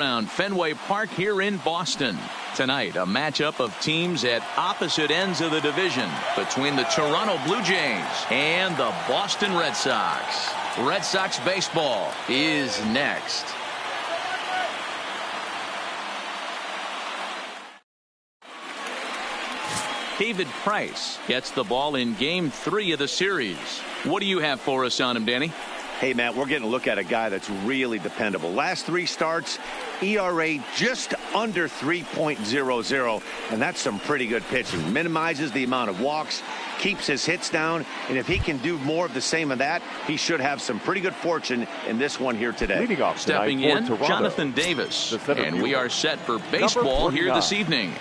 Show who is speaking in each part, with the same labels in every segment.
Speaker 1: Around Fenway Park here in Boston. Tonight, a matchup of teams at opposite ends of the division between the Toronto Blue Jays and the Boston Red Sox. Red Sox baseball is next. David Price gets the ball in Game 3 of the series. What do you have for us on him, Danny?
Speaker 2: Hey, Matt, we're getting a look at a guy that's really dependable. Last 3 starts, ERA just under 3.00, and that's some pretty good pitching. Minimizes the amount of walks, keeps his hits down, and if he can do more of the same of that, he should have some pretty good fortune in this one here today.
Speaker 3: Leading off
Speaker 1: Stepping in, Toronto, Jonathan Davis, and we are set for baseball here this evening.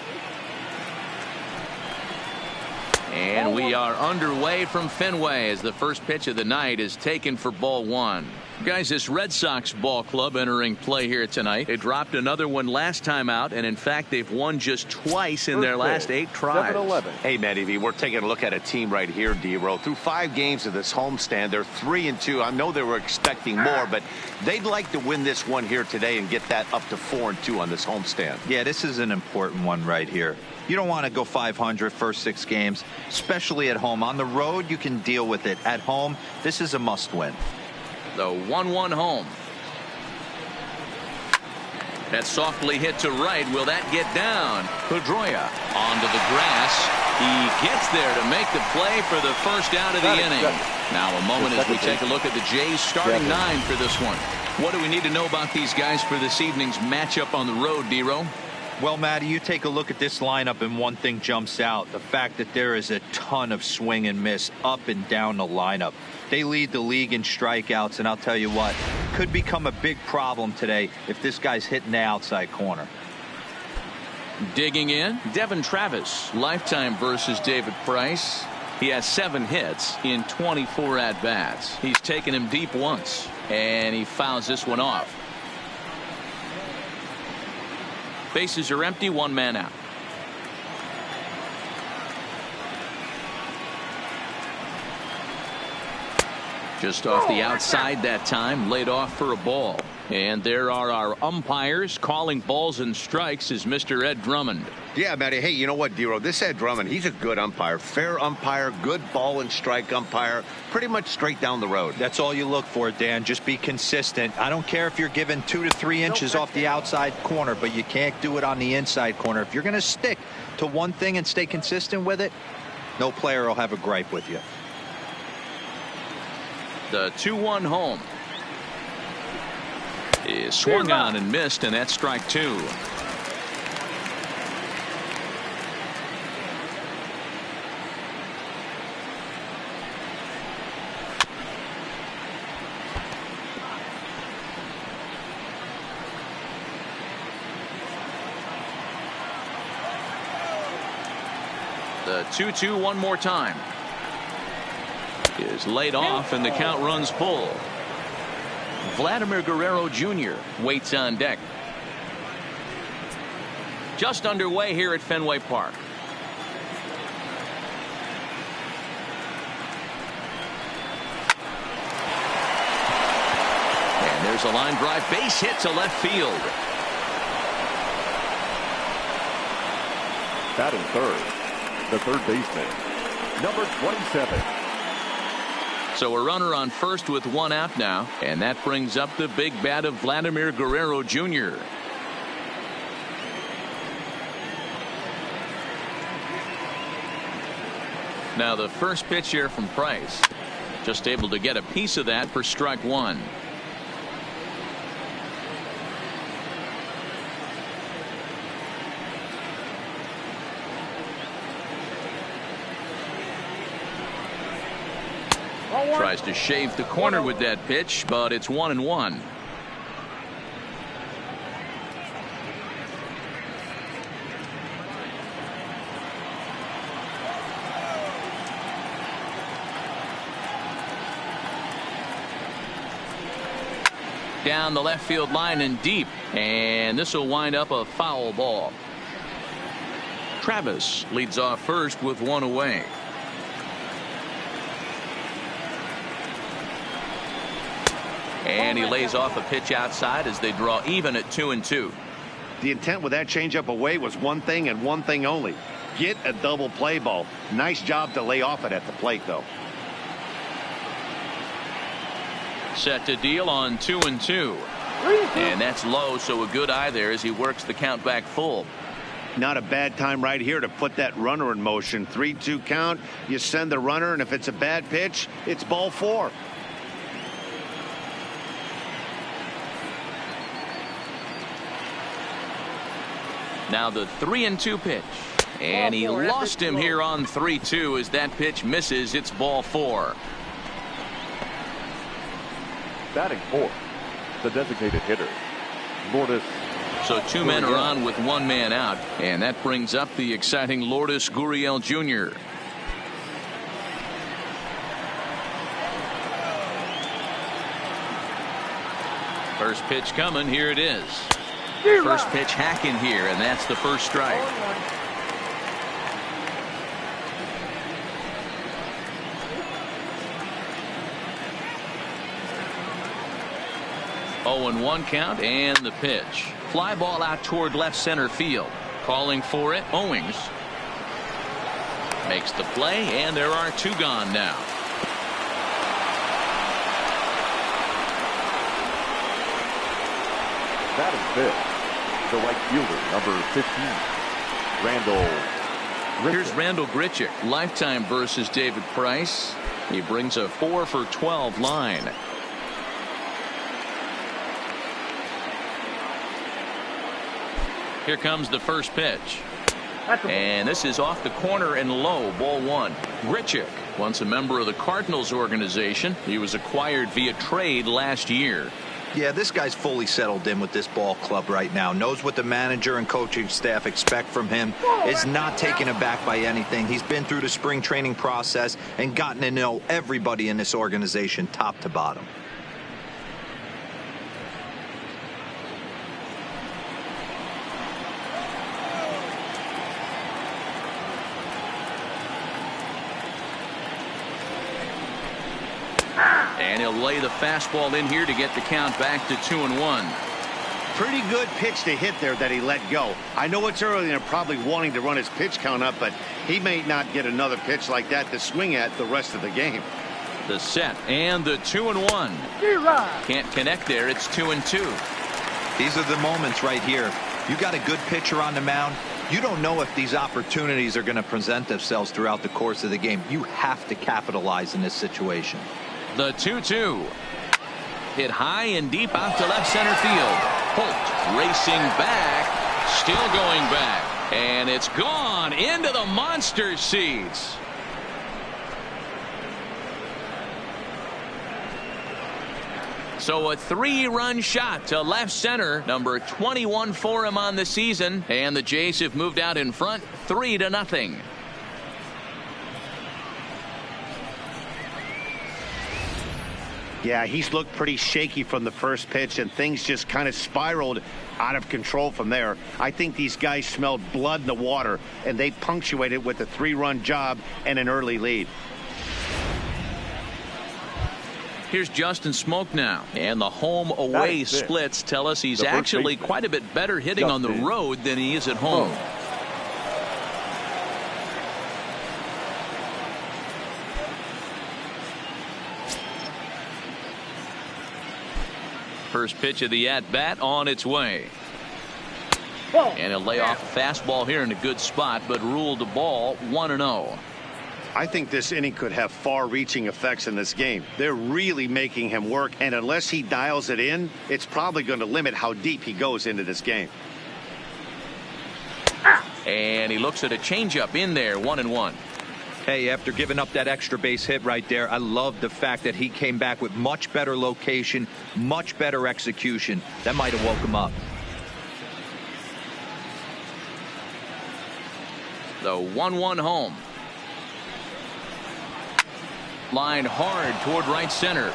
Speaker 1: And we are underway from Fenway as the first pitch of the night is taken for ball 1. Guys, this Red Sox ball club entering play here tonight. They dropped another one last time out, and in fact, they've won just twice in their last 8 tries.
Speaker 3: 7-11.
Speaker 2: Hey, Matty V, we're taking a look at a team right here, D-Row. Through 5 games of this homestand, they're 3-2. I know they were expecting more, but they'd like to win this one here today and get that up to 4-2 on this homestand.
Speaker 4: Yeah, this is an important one right here. You don't want to go 500 first 6 games, especially at home. On the road, you can deal with it. At home, this is a must-win.
Speaker 1: The 1-1 home. That softly hit to right. Will that get down? Pedroia onto the grass. He gets there to make the play for the first out of the inning. Now a moment as we take a look at the Jays starting 9 for this one. What do we need to know about these guys for this evening's matchup on the road, D-Row?
Speaker 4: Well, Matty, you take a look at this lineup and one thing jumps out. The fact that there is a ton of swing and miss up and down the lineup. They lead the league in strikeouts, and I'll tell you what, could become a big problem today if this guy's hitting the outside corner.
Speaker 1: Digging in, Devin Travis, lifetime versus David Price. He has 7 hits in 24 at-bats. He's taken him deep once, and he fouls this one off. Bases are empty, 1 man out. Just off the outside that time, laid off for a ball. And there are our umpires calling balls and strikes is Mr. Ed Drummond.
Speaker 2: Yeah, Matty. Hey, you know what, D-Row? This Ed Drummond, he's a good umpire. Fair umpire, good ball and strike umpire. Pretty much straight down the road.
Speaker 4: That's all you look for, Dan. Just be consistent. I don't care if you're given 2 to 3 inches off the outside corner, but you can't do it on the inside corner. If you're going to stick to one thing and stay consistent with it, no player will have a gripe with you.
Speaker 1: The 2-1 home is swung on and missed, and that's strike 2. The 2-2 one more time. Is laid off and the count runs full. Vladimir Guerrero Jr. waits on deck. Just underway here at Fenway Park. And there's a line drive, base hit to left field.
Speaker 3: Batting third, the third baseman, number 27.
Speaker 1: So a runner on first with 1 out now, and that brings up the big bat of Vladimir Guerrero Jr. Now the first pitch here from Price, just able to get a piece of that for strike 1. Tries to shave the corner with that pitch, but it's 1-1. Down the left field line and deep, and this will wind up a foul ball. Travis leads off first with 1 away. And he lays off a pitch outside as they draw even at 2-2.
Speaker 2: The intent with that changeup away was one thing and one thing only. Get a double play ball. Nice job to lay off it at the plate, though.
Speaker 1: Set to deal on 2-2. And that's low, so a good eye there as he works the count back full.
Speaker 2: Not a bad time right here to put that runner in motion. 3-2 count. You send the runner, and if it's a bad pitch, it's ball 4.
Speaker 1: Now the 3-2 pitch. And he lost him here on 3-2 as that pitch misses. It's ball 4.
Speaker 3: Batting fourth, the designated hitter, Lourdes.
Speaker 1: So 2 men are on with 1 man out, and that brings up the exciting Lourdes Gurriel Jr. First pitch coming. Here it is. First pitch hacking here, and that's the first strike. Oh, and 1 count, and the pitch. Fly ball out toward left center field. Calling for it, Owings. Makes the play, and there are 2 gone now.
Speaker 3: Batting fifth, the right fielder, number 15, Randall Grichuk.
Speaker 1: Here's Randall Grichuk, lifetime versus David Price. He brings a 4 for 12 line. Here comes the first pitch. And this is off the corner and low, ball 1. Grichuk, once a member of the Cardinals organization. He was acquired via trade last year.
Speaker 4: Yeah, this guy's fully settled in with this ball club right now. Knows what the manager and coaching staff expect from him. Is not taken aback by anything. He's been through the spring training process and gotten to know everybody in this organization top to bottom.
Speaker 1: And he'll lay the fastball in here to get the count back to 2-1.
Speaker 2: Pretty good pitch to hit there that he let go. I know it's early and they're probably wanting to run his pitch count up, but he may not get another pitch like that to swing at the rest of the game.
Speaker 1: The set and the 2-1. Can't connect there. It's 2-2.
Speaker 4: These are the moments right here. You got a good pitcher on the mound. You don't know if these opportunities are going to present themselves throughout the course of the game. You have to capitalize in this situation.
Speaker 1: The 2-2. Hit high and deep out to left center field. Holt racing back. Still going back. And it's gone into the monster seats. So a 3-run shot to left center. Number 21 for him on the season. And the Jays have moved out in front 3-0.
Speaker 2: Yeah, he's looked pretty shaky from the first pitch, and things just kind of spiraled out of control from there. I think these guys smelled blood in the water, and they punctuated with a 3-run job and an early lead.
Speaker 1: Here's Justin Smoke now. And the home-away splits tell us he's actually quite a bit better hitting on the road than he is at home. First pitch of the at-bat on its way. And a layoff fastball here in a good spot, but ruled the ball 1-0.
Speaker 2: I think this inning could have far-reaching effects in this game. They're really making him work, and unless he dials it in, it's probably going to limit how deep he goes into this game.
Speaker 1: And he looks at a changeup in there, 1-1.
Speaker 4: Hey, after giving up that extra base hit right there, I love the fact that he came back with much better location, much better execution. That might have woke him up.
Speaker 1: The 1-1 home. Line hard toward right center.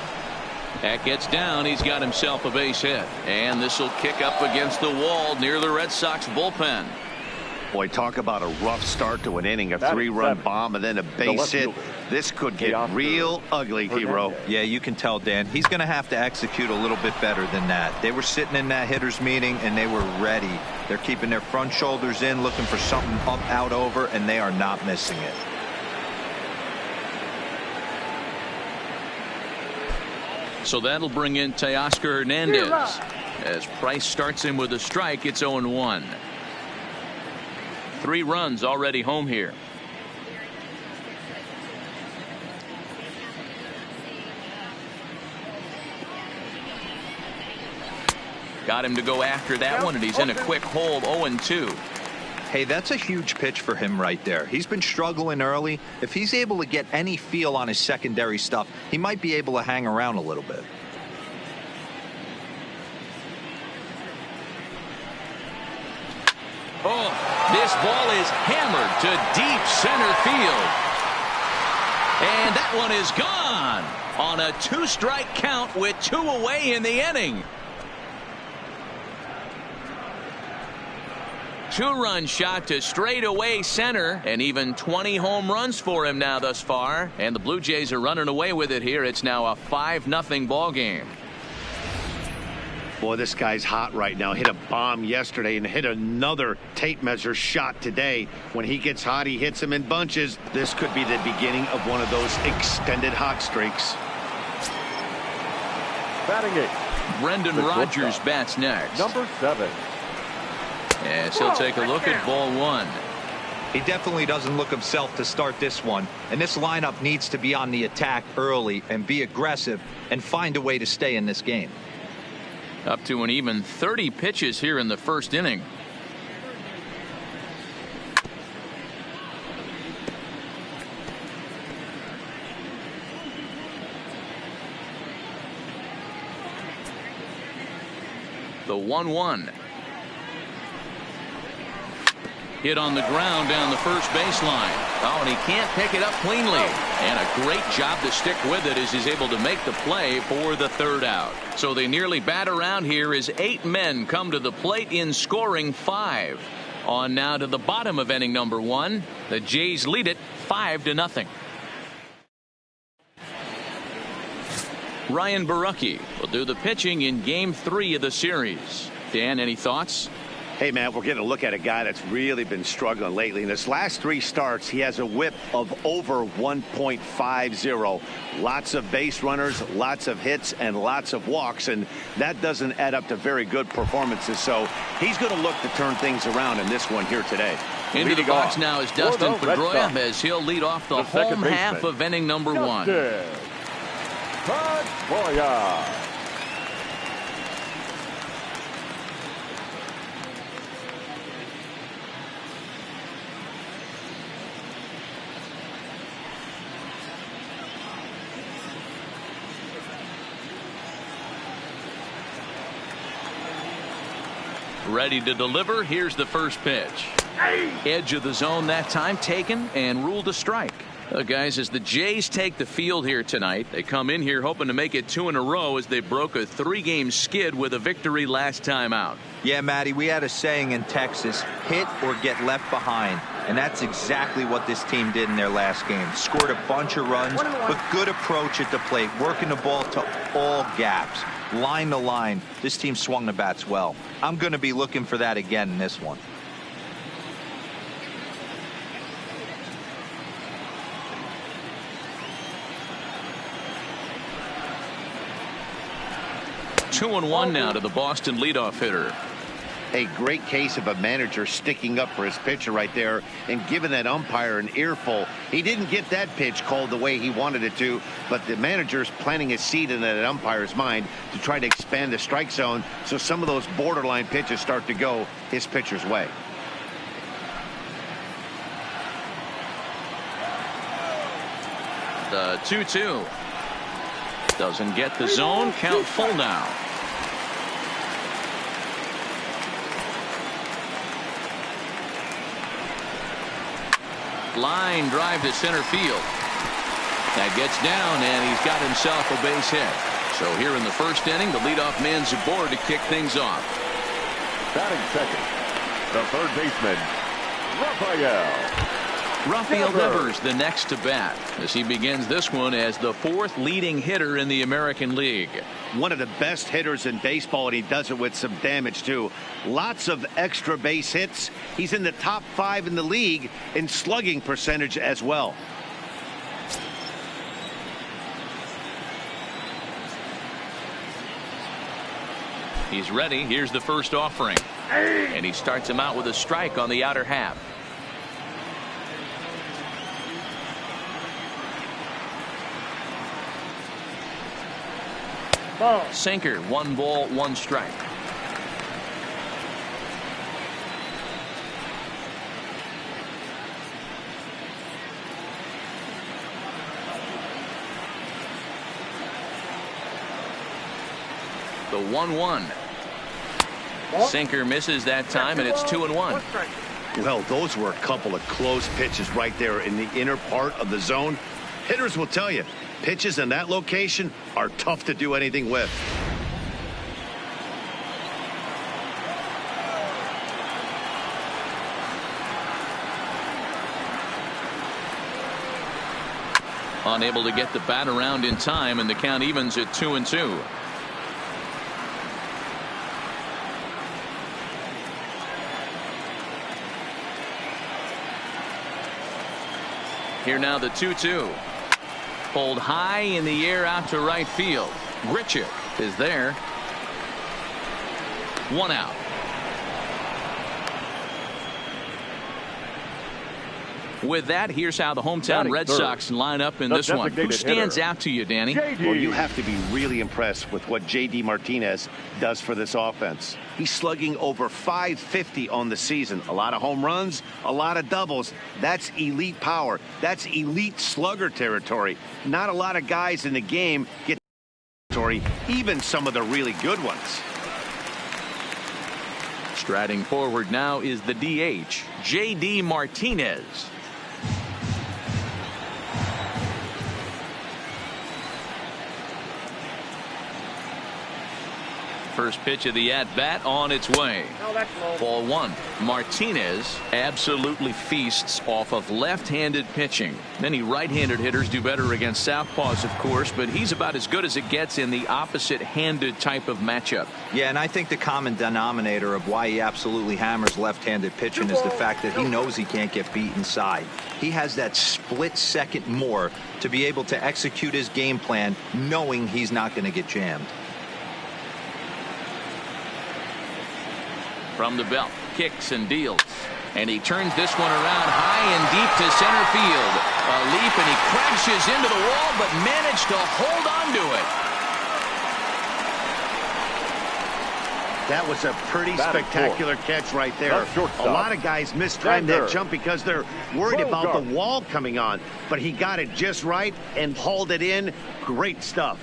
Speaker 1: That gets down. He's got himself a base hit. And this will kick up against the wall near the Red Sox bullpen.
Speaker 2: Boy, talk about a rough start to an inning, a three-run bomb, and then a base hit. This could get real ugly, Hero.
Speaker 4: Yeah, you can tell, Dan. He's going to have to execute a little bit better than that. They were sitting in that hitters meeting, and they were ready. They're keeping their front shoulders in, looking for something up, out, over, and they are not missing it.
Speaker 1: So that'll bring in Teoscar Hernandez. As Price starts him with a strike, it's 0-1. 3 runs already home here. Got him to go after that one, and he's in a quick hold, 0-2.
Speaker 4: Hey, that's a huge pitch for him right there. He's been struggling early. If he's able to get any feel on his secondary stuff, he might be able to hang around a little bit.
Speaker 1: Oh, this ball is hammered to deep center field. And that one is gone on a 2-strike count with 2 away in the inning. 2-run shot to straightaway center, and even 20 home runs for him now thus far. And the Blue Jays are running away with it here. It's now a 5-0 ball game.
Speaker 2: Boy, this guy's hot right now. Hit a bomb yesterday and hit another tape measure shot today. When he gets hot, he hits them in bunches. This could be the beginning of one of those extended hot streaks.
Speaker 3: Batting it,
Speaker 1: Brendan Rodgers bats next.
Speaker 3: number 7.
Speaker 1: Yes, he'll take a look at ball 1.
Speaker 4: He definitely doesn't look himself to start this one, and this lineup needs to be on the attack early and be aggressive and find a way to stay in this game.
Speaker 1: Up to an even 30 pitches here in the first inning. The 1-1. Hit on the ground down the first baseline. Oh, and he can't pick it up cleanly. And a great job to stick with it as he's able to make the play for the 3rd out. So they nearly bat around here as 8 men come to the plate in scoring 5. On now to the bottom of inning number 1. The Jays lead it 5-0. Ryan Borucki will do the pitching in game 3 of the series. Dan, any thoughts?
Speaker 2: Hey, man, we're getting a look at a guy that's really been struggling lately. In his last 3 starts, he has a whip of over 1.50. Lots of base runners, lots of hits, and lots of walks, and that doesn't add up to very good performances. So he's going to look to turn things around in this one here today.
Speaker 1: Into the box now is Dustin Pedroia as he'll lead off the home half of inning number 1.
Speaker 3: Pedroia.
Speaker 1: Ready to deliver. Here's the first pitch. Edge of the zone that time taken and ruled a strike. Guys, as the Jays take the field here tonight, they come in here hoping to make it 2 in a row as they broke a 3-game skid with a victory last time out.
Speaker 4: Yeah, Matty, we had a saying in Texas, hit or get left behind. And that's exactly what this team did in their last game. Scored a bunch of runs, but good approach at the plate, working the ball to all gaps. Line to line, this team swung the bats well. I'm going to be looking for that again in this one.
Speaker 2: Two
Speaker 1: 2-1 now to the Boston leadoff hitter.
Speaker 2: A great case of a manager sticking up for his pitcher right there and giving that umpire an earful. He didn't get that pitch called the way he wanted it to, but the manager's planting a seed in that umpire's mind to try to expand the strike zone so some of those borderline pitches start to go his pitcher's way.
Speaker 1: The 2-2 doesn't get the zone. Count full now. Line drive to center field. That gets down, and he's got himself a base hit. So here in the first inning, the leadoff man's aboard to kick things off.
Speaker 3: Batting second, the third baseman,
Speaker 1: Rafael Devers the next to bat as he begins this one as the 4th leading hitter in the American League.
Speaker 2: One of the best hitters in baseball, and he does it with some damage too. Lots of extra base hits. He's in the top 5 in the league in slugging percentage as well.
Speaker 1: He's ready. Here's the first offering. And he starts him out with a strike on the outer half. Sinker, 1 ball, 1 strike. The 1-1. Sinker misses that time, and it's 2-1.
Speaker 2: Well, those were a couple of close pitches right there in the inner part of the zone. Hitters will tell you, pitches in that location are tough to do anything with.
Speaker 1: Unable to get the bat around in time, and the count evens at 2-2. Here now the 2-2. Pulled high in the air out to right field. Grichuk is there. 1 out. With that, here's how the hometown Red Sox line up in this one. Who stands out to you, Danny?
Speaker 2: Well, you have to be really impressed with what J.D. Martinez does for this offense. He's slugging over .550 on the season. A lot of home runs, a lot of doubles. That's elite power. That's elite slugger territory. Not a lot of guys in the game get territory, even some of the really good ones.
Speaker 1: Striding forward now is the DH, J.D. Martinez. First pitch of the at-bat on its way. Ball 1. Martinez absolutely feasts off of left-handed pitching. Many right-handed hitters do better against southpaws, of course, but he's about as good as it gets in the opposite-handed type of matchup.
Speaker 4: Yeah, and I think the common denominator of why he absolutely hammers left-handed pitching is the fact that he knows he can't get beat inside. He has that split second more to be able to execute his game plan knowing he's not going to get jammed.
Speaker 1: From the belt, kicks and deals. And he turns this one around high and deep to center field. A leap, and he crashes into the wall, but managed to hold on to it.
Speaker 2: That was a pretty spectacular catch right there. A lot of guys mistime that jump because they're worried about the wall coming on. But he got it just right and hauled it in. Great stuff.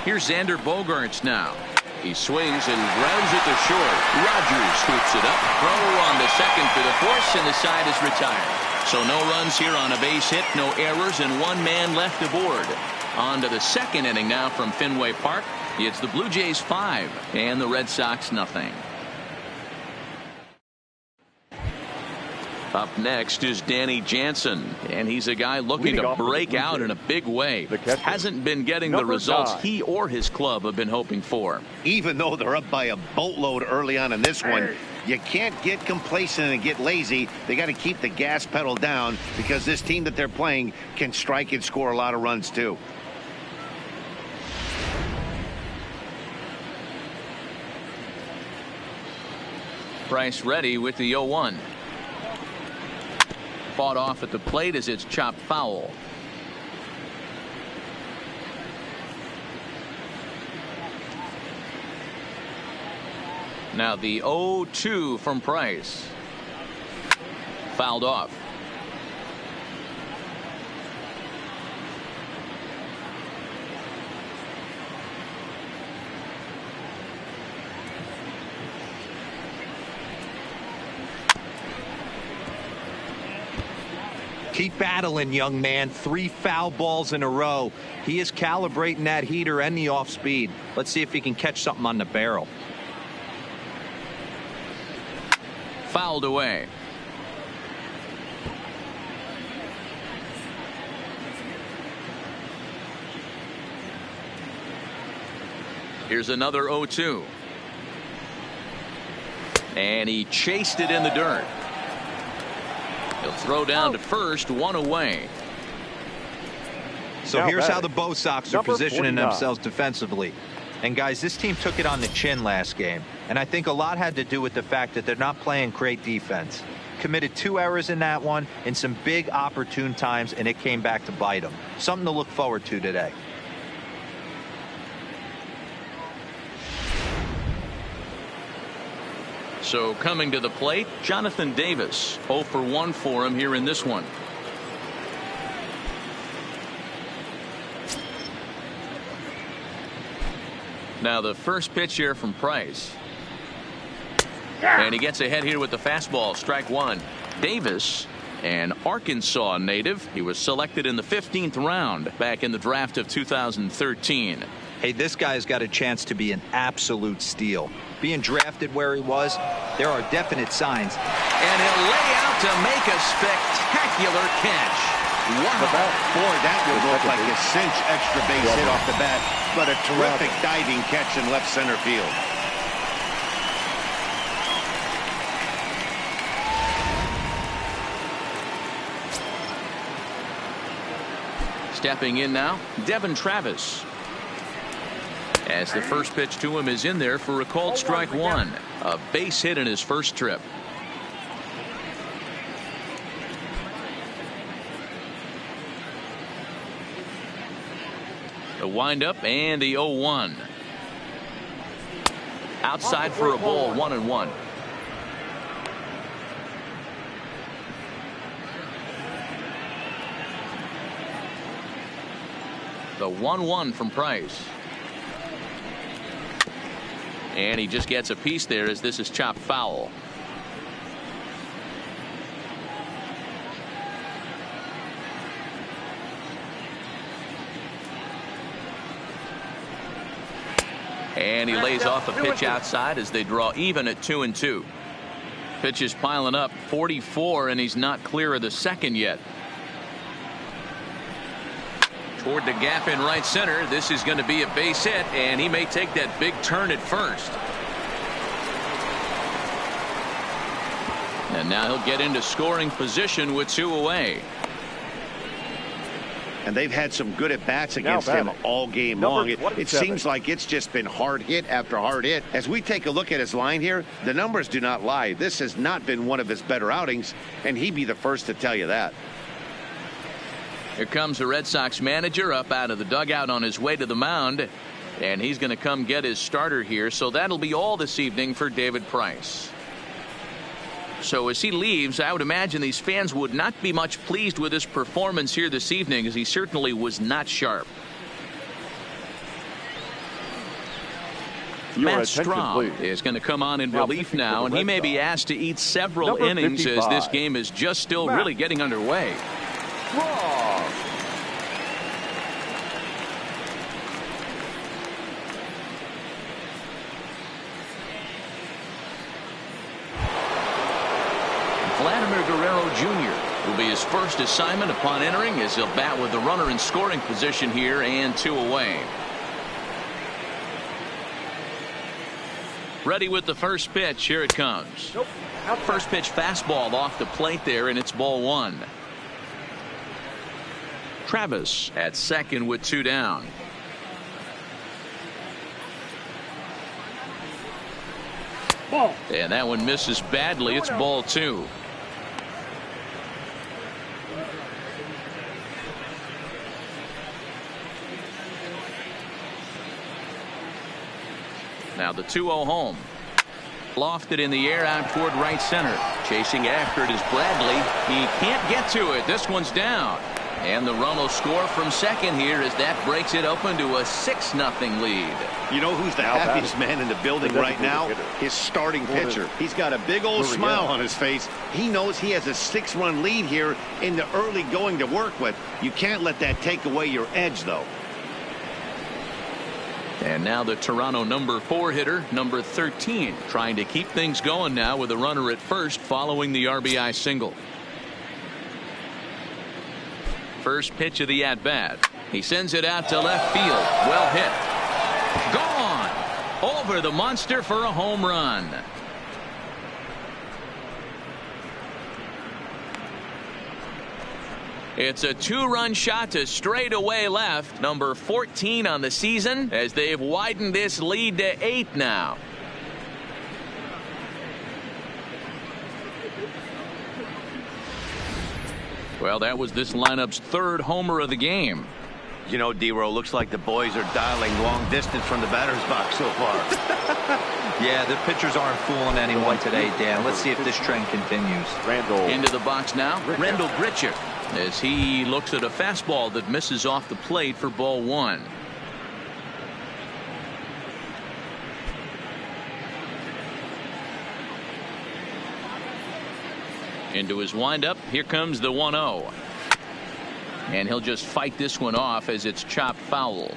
Speaker 1: Here's Xander Bogaerts now. He swings and grounds it to short. Rogers scoops it up. Throw on the second for the force, and the side is retired. So no runs here on a base hit, no errors, and 1 man left aboard. On to the second inning now from Fenway Park. It's the Blue Jays 5 and the Red Sox nothing. Up next is Danny Jansen, and he's a guy looking to break out in a big way. Hasn't been getting the results he or his club have been hoping for.
Speaker 2: Even though they're up by a boatload early on in this one, you can't get complacent and get lazy. They got to keep the gas pedal down because this team that they're playing can strike and score a lot of runs too.
Speaker 1: Price ready with the 0-1. Fought off at the plate as it's chopped foul. Now the 0-2 from Price. Fouled off.
Speaker 4: Keep battling, young man. 3 foul balls in a row. He is calibrating that heater and the off speed. Let's see if he can catch something on the barrel.
Speaker 1: Fouled away. Here's another 0-2. And he chased it in the dirt. He'll throw down to first, 1 away.
Speaker 4: So here's how the Bo Sox are positioning themselves defensively. And guys, this team took it on the chin last game. And I think a lot had to do with the fact that they're not playing great defense. Committed 2 errors in that one in some big opportune times, and it came back to bite them. Something to look forward to today.
Speaker 1: So coming to the plate, Jonathan Davis. 0 for 1 for him here in this one. Now the first pitch here from Price. And he gets ahead here with the fastball. Strike 1. Davis, an Arkansas native. He was selected in the 15th round back in the draft of 2013.
Speaker 4: Hey, this guy's got a chance to be an absolute steal. Being drafted where he was, there are definite signs.
Speaker 1: And he'll lay out to make a spectacular catch. Wow.
Speaker 2: Boy, that would look like a cinch extra base hit off the bat, but a terrific diving catch in left center field.
Speaker 1: Stepping in now, Devin Travis. As the first pitch to him is in there for a called strike 1. A base hit in his first trip. The windup and the 0-1. Outside for a ball, 1-1. The 1-1 from Price. And he just gets a piece there as this is chopped foul. And he lays off a pitch outside as they draw even at 2-2. Pitch is piling up, 44, and he's not clear of the second yet. Toward the gap in right center. This is going to be a base hit, and he may take that big turn at first. And now he'll get into scoring position with 2 away.
Speaker 2: And they've had some good at-bats against him all game long. It seems like it's just been hard hit after hard hit. As we take a look at his line here, the numbers do not lie. This has not been one of his better outings, and he'd be the first to tell you that.
Speaker 1: Here comes the Red Sox manager up out of the dugout on his way to the mound, and he's going to come get his starter here. So that'll be all this evening for David Price. So as he leaves, I would imagine these fans would not be much pleased with his performance here this evening, as he certainly was not sharp. Matt Strahm is going to come on in relief now, and he may be asked to eat several innings as this game is just still really getting underway. Vladimir Guerrero Jr. will be his first assignment upon entering, as he'll bat with the runner in scoring position here and 2 away. Ready with the first pitch. Here it comes. First pitch fastball off the plate there, and it's ball 1. Travis at second with 2 down. And that one misses badly. It's ball 2. Now the 2-0 home. Lofted in the air out toward right center. Chasing after it is Bradley. He can't get to it. This one's down. And the run will score from second here as that breaks it open to a 6-0 lead.
Speaker 2: You know who's the happiest man in the building right now? His starting pitcher. He's got a big old smile on his face. He knows he has a 6-run lead here in the early going to work with. You can't let that take away your edge, though.
Speaker 1: And now the Toronto number 4 hitter, number 13, trying to keep things going now with a runner at first following the RBI single. First pitch of the at-bat. He sends it out to left field. Well hit. Gone! Over the monster for a home run. It's a 2-run shot to straightaway left. Number 14 on the season as they've widened this lead to 8 now. Well, that was this lineup's 3rd homer of the game.
Speaker 2: You know, D-Row, looks like the boys are dialing long distance from the batter's box so far.
Speaker 4: Yeah, the pitchers aren't fooling anyone today, Dan. Let's see if this trend continues.
Speaker 3: Randall.
Speaker 1: Into the box now, Randall Grichuk, as he looks at a fastball that misses off the plate for ball 1. Into his windup, here comes the 1-0. And he'll just fight this one off as it's chopped foul.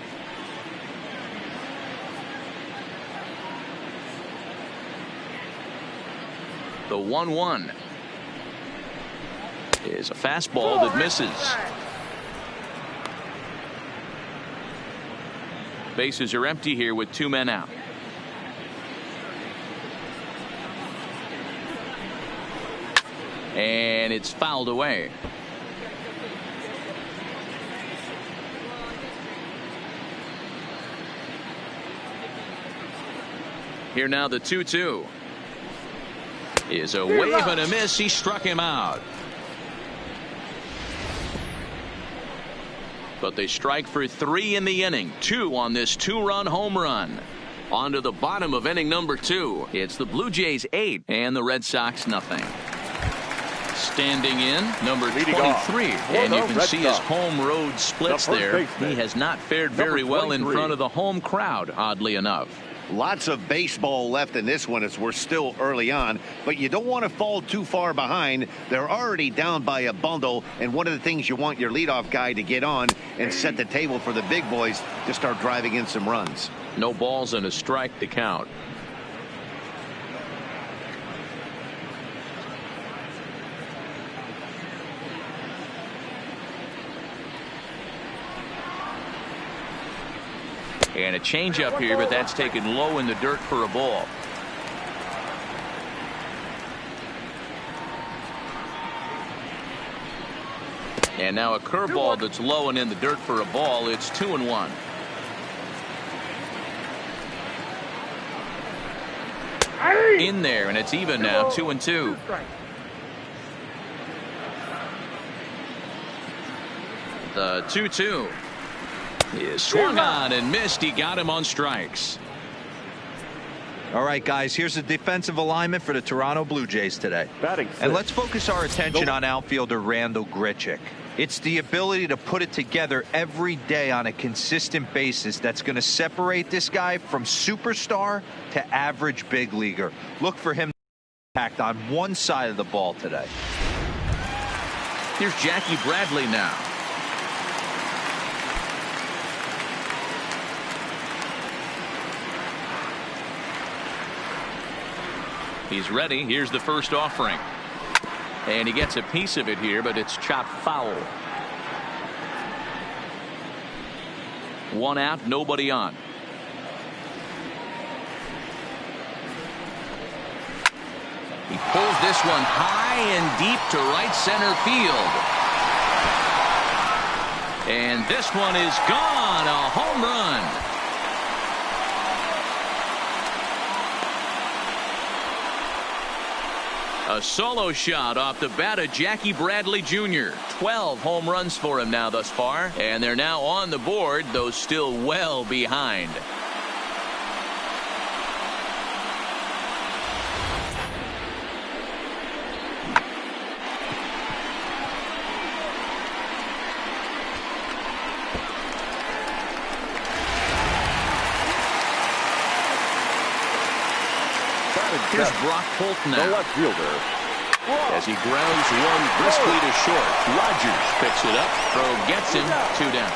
Speaker 1: The 1-1 is a fastball that misses. Bases are empty here with 2 men out. And it's fouled away. Here now the 2-2 is a wave and a miss. He struck him out. But they strike for 3 in the inning. 2 on this 2-run home run. On to the bottom of inning number 2. It's the Blue Jays 8 and the Red Sox nothing. Standing in, number 23, and you can see his home road splits there. He has not fared very well in front of the home crowd, oddly enough.
Speaker 2: Lots of baseball left in this one as we're still early on, but you don't want to fall too far behind. They're already down by a bundle, and one of the things you want your leadoff guy to get on and set the table for the big boys to start driving in some runs.
Speaker 1: No balls and a strike to count. And a changeup here, but that's taken low in the dirt for a ball. And now a curveball that's low and in the dirt for a ball. It's 2-1. In there, and it's even now, 2-2. The 2-2 is swung on and missed. He got him on strikes.
Speaker 4: All right, guys, here's the defensive alignment for the Toronto Blue Jays today. And let's focus our attention on outfielder Randall Grichuk. It's the ability to put it together every day on a consistent basis that's going to separate this guy from superstar to average big leaguer. Look for him to impact on one side of the ball today.
Speaker 1: Here's Jackie Bradley now. He's ready. Here's the first offering. And he gets a piece of it here, but it's chopped foul. 1 out, nobody on. He pulls this one high and deep to right center field. And this one is gone. A home run. A solo shot off the bat of Jackie Bradley Jr. 12 home runs for him now thus far, and they're now on the board, though still well behind. Here's Brock Holt
Speaker 3: The
Speaker 1: now.
Speaker 3: left fielder.
Speaker 1: As he grounds one briskly to short. Rogers picks it up. Throw gets him. 2 down.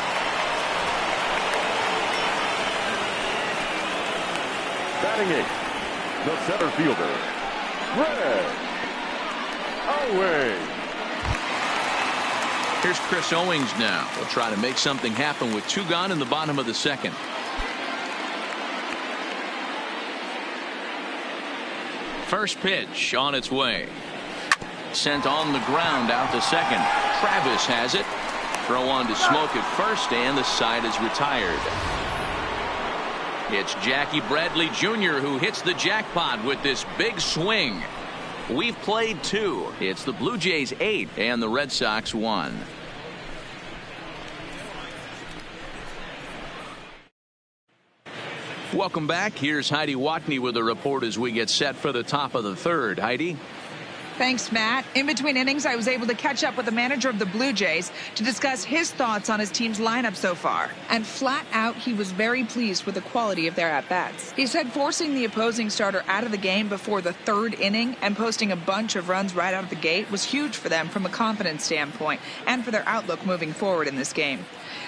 Speaker 3: Batting 8th, the center fielder, Red Owings.
Speaker 1: Here's Chris Owings now. He'll try to make something happen with 2 gone in the bottom of the 2nd. First pitch on its way. Sent on the ground out to 2nd. Travis has it. Throw on to Smoke at 1st, and the side is retired. It's Jackie Bradley Jr. who hits the jackpot with this big swing. We've played 2. It's the Blue Jays 8 and the Red Sox 1. Welcome back. Here's Heidi Watney with a report as we get set for the top of the 3rd. Heidi.
Speaker 5: Thanks, Matt. In between innings, I was able to catch up with the manager of the Blue Jays to discuss his thoughts on his team's lineup so far. And flat out, he was very pleased with the quality of their at-bats. He said forcing the opposing starter out of the game before the 3rd inning and posting a bunch of runs right out of the gate was huge for them from a confidence standpoint and for their outlook moving forward in this game.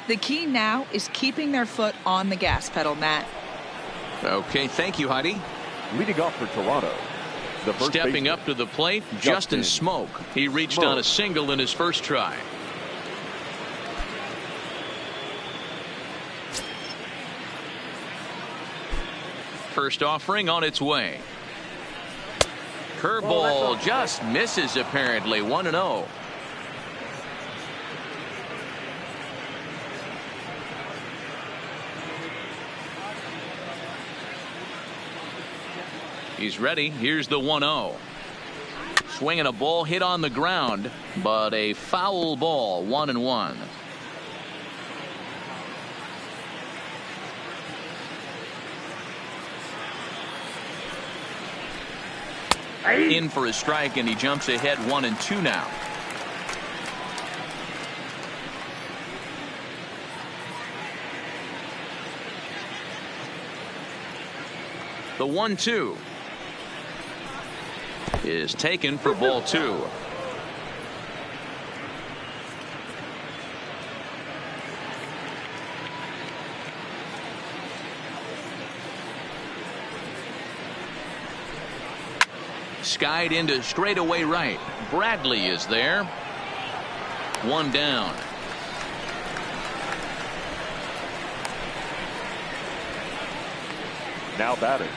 Speaker 5: The key now is keeping their foot on the gas pedal, Matt.
Speaker 1: Okay, thank you, Heidi.
Speaker 3: Leading off for Toronto, the first
Speaker 1: Stepping
Speaker 3: baseman,
Speaker 1: up to the plate, Justin Smoke. He reached on a single in his first try. First offering on its way. Curveball just misses apparently. 1-0. He's ready. Here's the 1-0. Swinging a ball hit on the ground, but a foul ball. 1-1. In for a strike, and he jumps ahead 1-2 now. The 1-2 is taken for ball 2. Skied into straightaway right. Bradley is there. 1 down.
Speaker 3: now batting,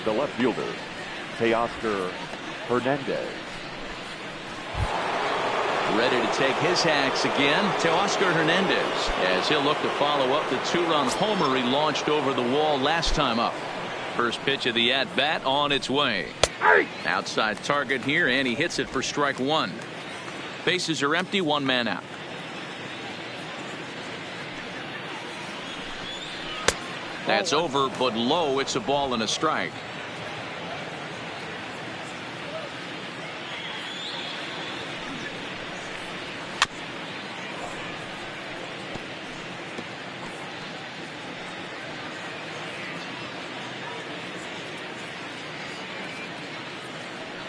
Speaker 3: the left fielder, Teoscar Hernandez.
Speaker 1: Ready to take his hacks again, Teoscar Hernandez, as he'll look to follow up the 2-run homer he launched over the wall last time up. First pitch of the at-bat on its way. Outside target here, and he hits it for strike one. Bases are empty, one man out. That's over, but low. It's a ball and a strike.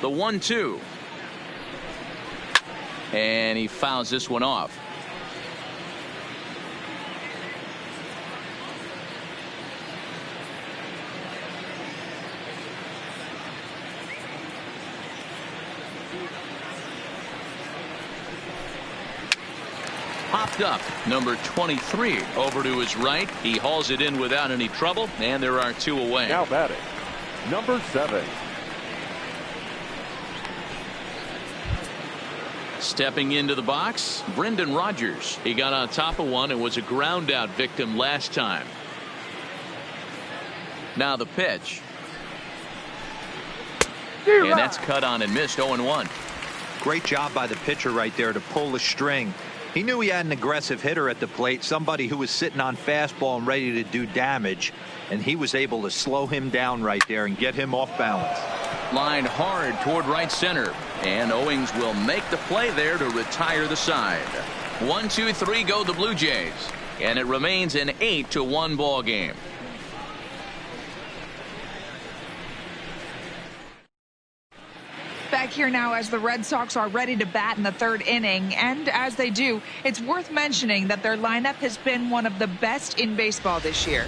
Speaker 1: The 1-2. And he fouls this one off. Popped up, number 23 over to his right. He hauls it in without any trouble, and there are two away.
Speaker 3: Now batting, number 7.
Speaker 1: Stepping into the box, Brendan Rodgers. He got on top of one and was a ground out victim last time. Now the pitch. And that's cut on and missed. 0-1.
Speaker 4: Great job by the pitcher right there to pull the string. He knew he had an aggressive hitter at the plate, somebody who was sitting on fastball and ready to do damage, and he was able to slow him down right there and get him off balance.
Speaker 1: Line hard toward right center, and Owings will make the play there to retire the side. 1-2-3 go the Blue Jays, and it remains an 8-1 ball game.
Speaker 5: back here now as the Red Sox are ready to bat in the third inning. And as they do, it's worth mentioning that their lineup has been one of the best in baseball this year.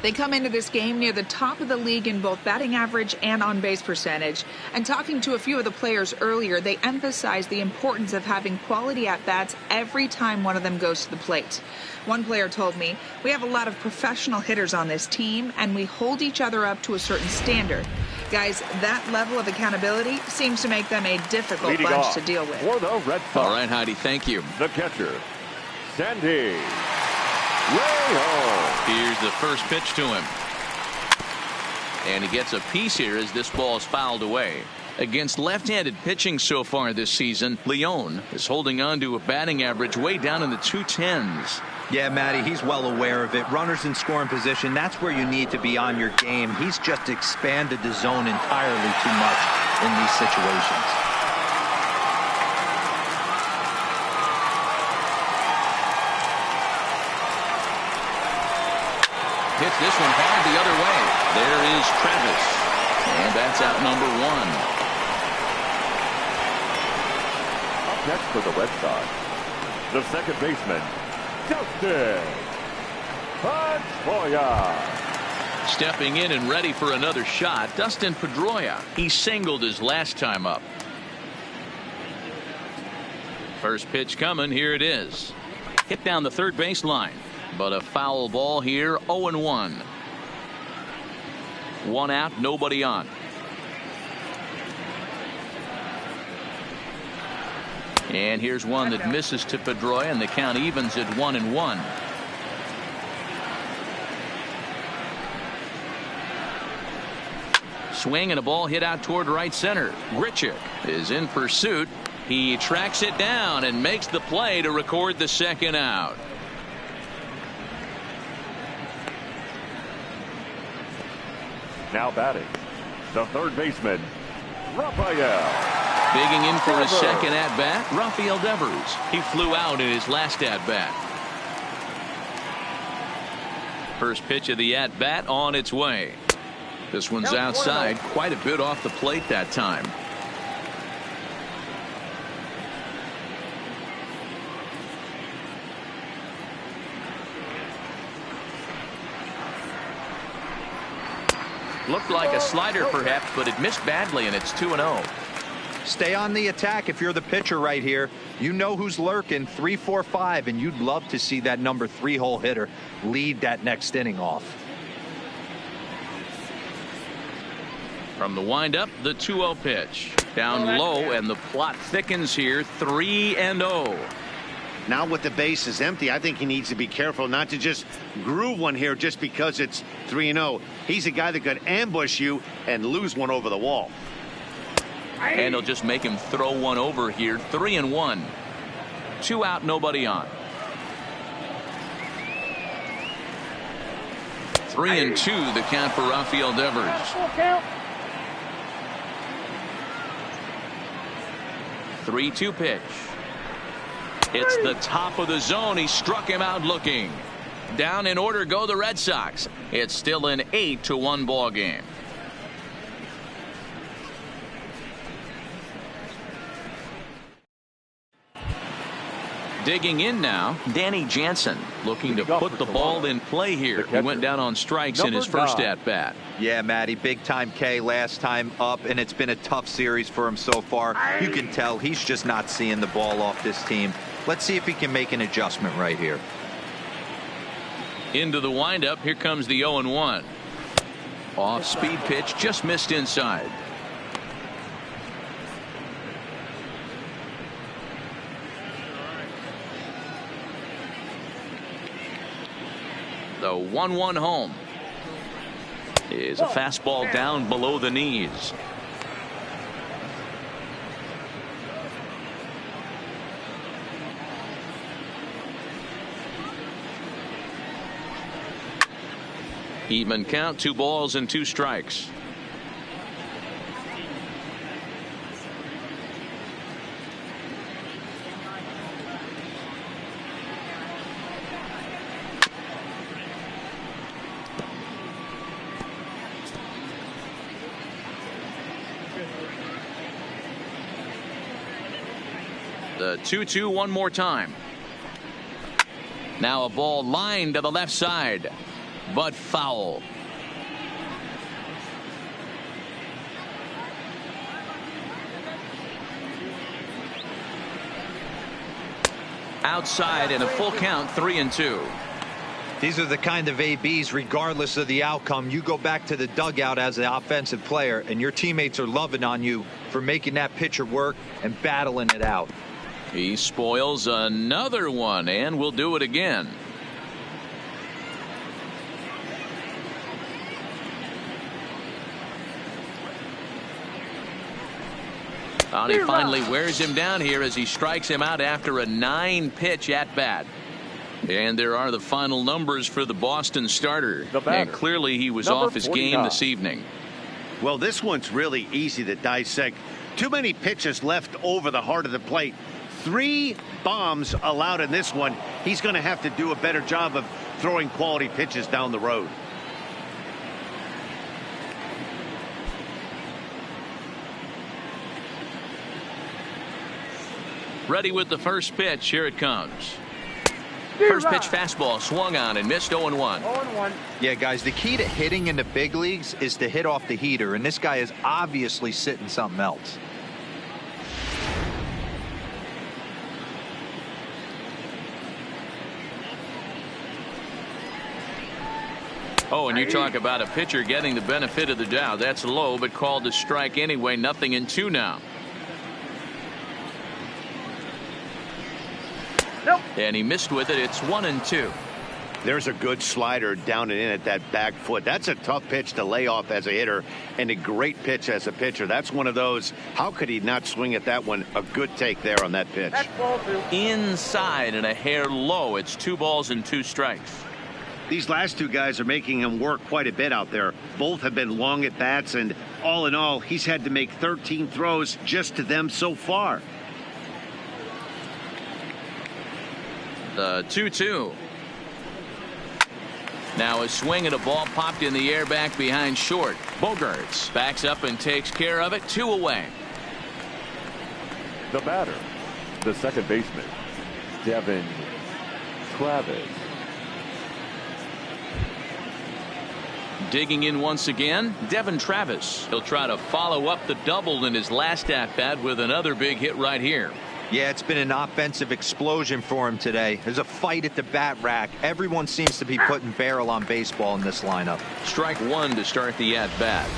Speaker 5: They come into this game near the top of the league in both batting average and on-base percentage. And talking to a few of the players earlier, they emphasized the importance of having quality at-bats every time one of them goes to the plate. One player told me, "We have a lot of professional hitters on this team, and we hold each other up to a certain standard." Guys, that level of accountability seems to make them a difficult
Speaker 3: Leading
Speaker 5: bunch
Speaker 3: off
Speaker 5: to deal with.
Speaker 3: for the Red Sox.
Speaker 1: All right, Heidi, thank you.
Speaker 3: The catcher, Sandy León.
Speaker 1: Here's the first pitch to him. And he gets a piece here as this ball is fouled away. Against left-handed pitching so far this season, León is holding on to a batting average way down in the 210s.
Speaker 4: Yeah, Matty, he's well aware of it. Runners in scoring position, that's where you need to be on your game. He's just expanded the zone entirely too much in these situations.
Speaker 1: Hits this one hard the other way. There is Travis. And that's out number one.
Speaker 3: Up next for the Red Sox, the second baseman, Dustin Pedroia.
Speaker 1: Stepping in and ready for another shot, Dustin Pedroia. He singled his last time up. First pitch coming. Here it is. Hit down the third baseline. But a foul ball here. 0-1. One out, nobody on. And here's one that misses to Pedroia, and the count evens at 1-1. Swing and a ball hit out toward right center. Grichuk is in pursuit. He tracks it down and makes the play to record the second out.
Speaker 3: Now batting, the third baseman, Rafael.
Speaker 1: Digging in for his second at-bat, Rafael Devers. He flew out in his last at-bat. First pitch of the at-bat on its way. This one's outside, quite a bit off the plate that time. Looked like a slider perhaps, but it missed badly, and it's 2-0.
Speaker 4: Stay on the attack if you're the pitcher right here. You know who's lurking, 3, 4, 5, and you'd love to see that number 3-hole hitter lead that next inning off.
Speaker 1: From the windup, the 2-0 pitch. Down low, and the plot thickens here, 3-0.
Speaker 2: Now with the bases empty, I think he needs to be careful not to just groove one here just because it's 3-0. He's a guy that could ambush you and lose one over the wall.
Speaker 1: And he'll just make him throw one over here. 3-1. 2 out, nobody on. 3-2 the count for Rafael Devers. 3-2 pitch. It's the top of the zone. He struck him out looking. Down in order go the Red Sox. It's still an 8-1 ball game. Digging in now, Danny Jansen looking to put the ball in play here. He went down on strikes in his first at-bat.
Speaker 4: Yeah, Matty, big time K last time up, and it's been a tough series for him so far. You can tell he's just not seeing the ball off this team. Let's see if he can make an adjustment right here.
Speaker 1: Into the windup, here comes the 0-1. Off speed pitch, just missed inside. The 1-1 home is a fastball down below the knees. Even count, 2 balls and 2 strikes. The 2-2 one more time. Now a ball lined to the left side, but foul. Outside in a full count, 3-2.
Speaker 4: These are the kind of ABs, regardless of the outcome, you go back to the dugout as an offensive player, and your teammates are loving on you for making that pitcher work and battling it out.
Speaker 1: He spoils another one, and will do it again. And he finally wears him down here as he strikes him out after a 9-pitch at bat. And there are the final numbers for the Boston starter. And clearly he was off his game this evening.
Speaker 2: Well, this one's really easy to dissect. Too many pitches left over the heart of the plate. 3 bombs allowed in this one. He's going to have to do a better job of throwing quality pitches down the road.
Speaker 1: Ready with the first pitch. Here it comes. First pitch fastball swung on and missed. 0-1.
Speaker 4: Yeah, guys, the key to hitting in the big leagues is to hit off the heater, and this guy is obviously sitting something else.
Speaker 1: Oh, and you talk about a pitcher getting the benefit of the doubt. That's low, but called a strike anyway. 0-2 now. And he missed with it. It's 1-2.
Speaker 2: There's a good slider down and in at that back foot. That's a tough pitch to lay off as a hitter, and a great pitch as a pitcher. That's one of those. How could he not swing at that one? A good take there on that pitch.
Speaker 1: Inside and a hair low. It's 2 balls and 2 strikes.
Speaker 2: These last 2 guys are making him work quite a bit out there. Both have been long at bats, and all in all, he's had to make 13 throws just to them so far.
Speaker 1: The 2-2. Now a swing and a ball popped in the air back behind short. Bogaerts backs up and takes care of it. 2 away.
Speaker 3: The batter, the second baseman, Devin Travis.
Speaker 1: Digging in once again, Devin Travis. He'll try to follow up the double in his last at-bat with another big hit right here.
Speaker 4: Yeah, it's been an offensive explosion for him today. There's a fight at the bat rack. Everyone seems to be putting barrel on baseball in this lineup.
Speaker 1: Strike 1 to start the at-bat.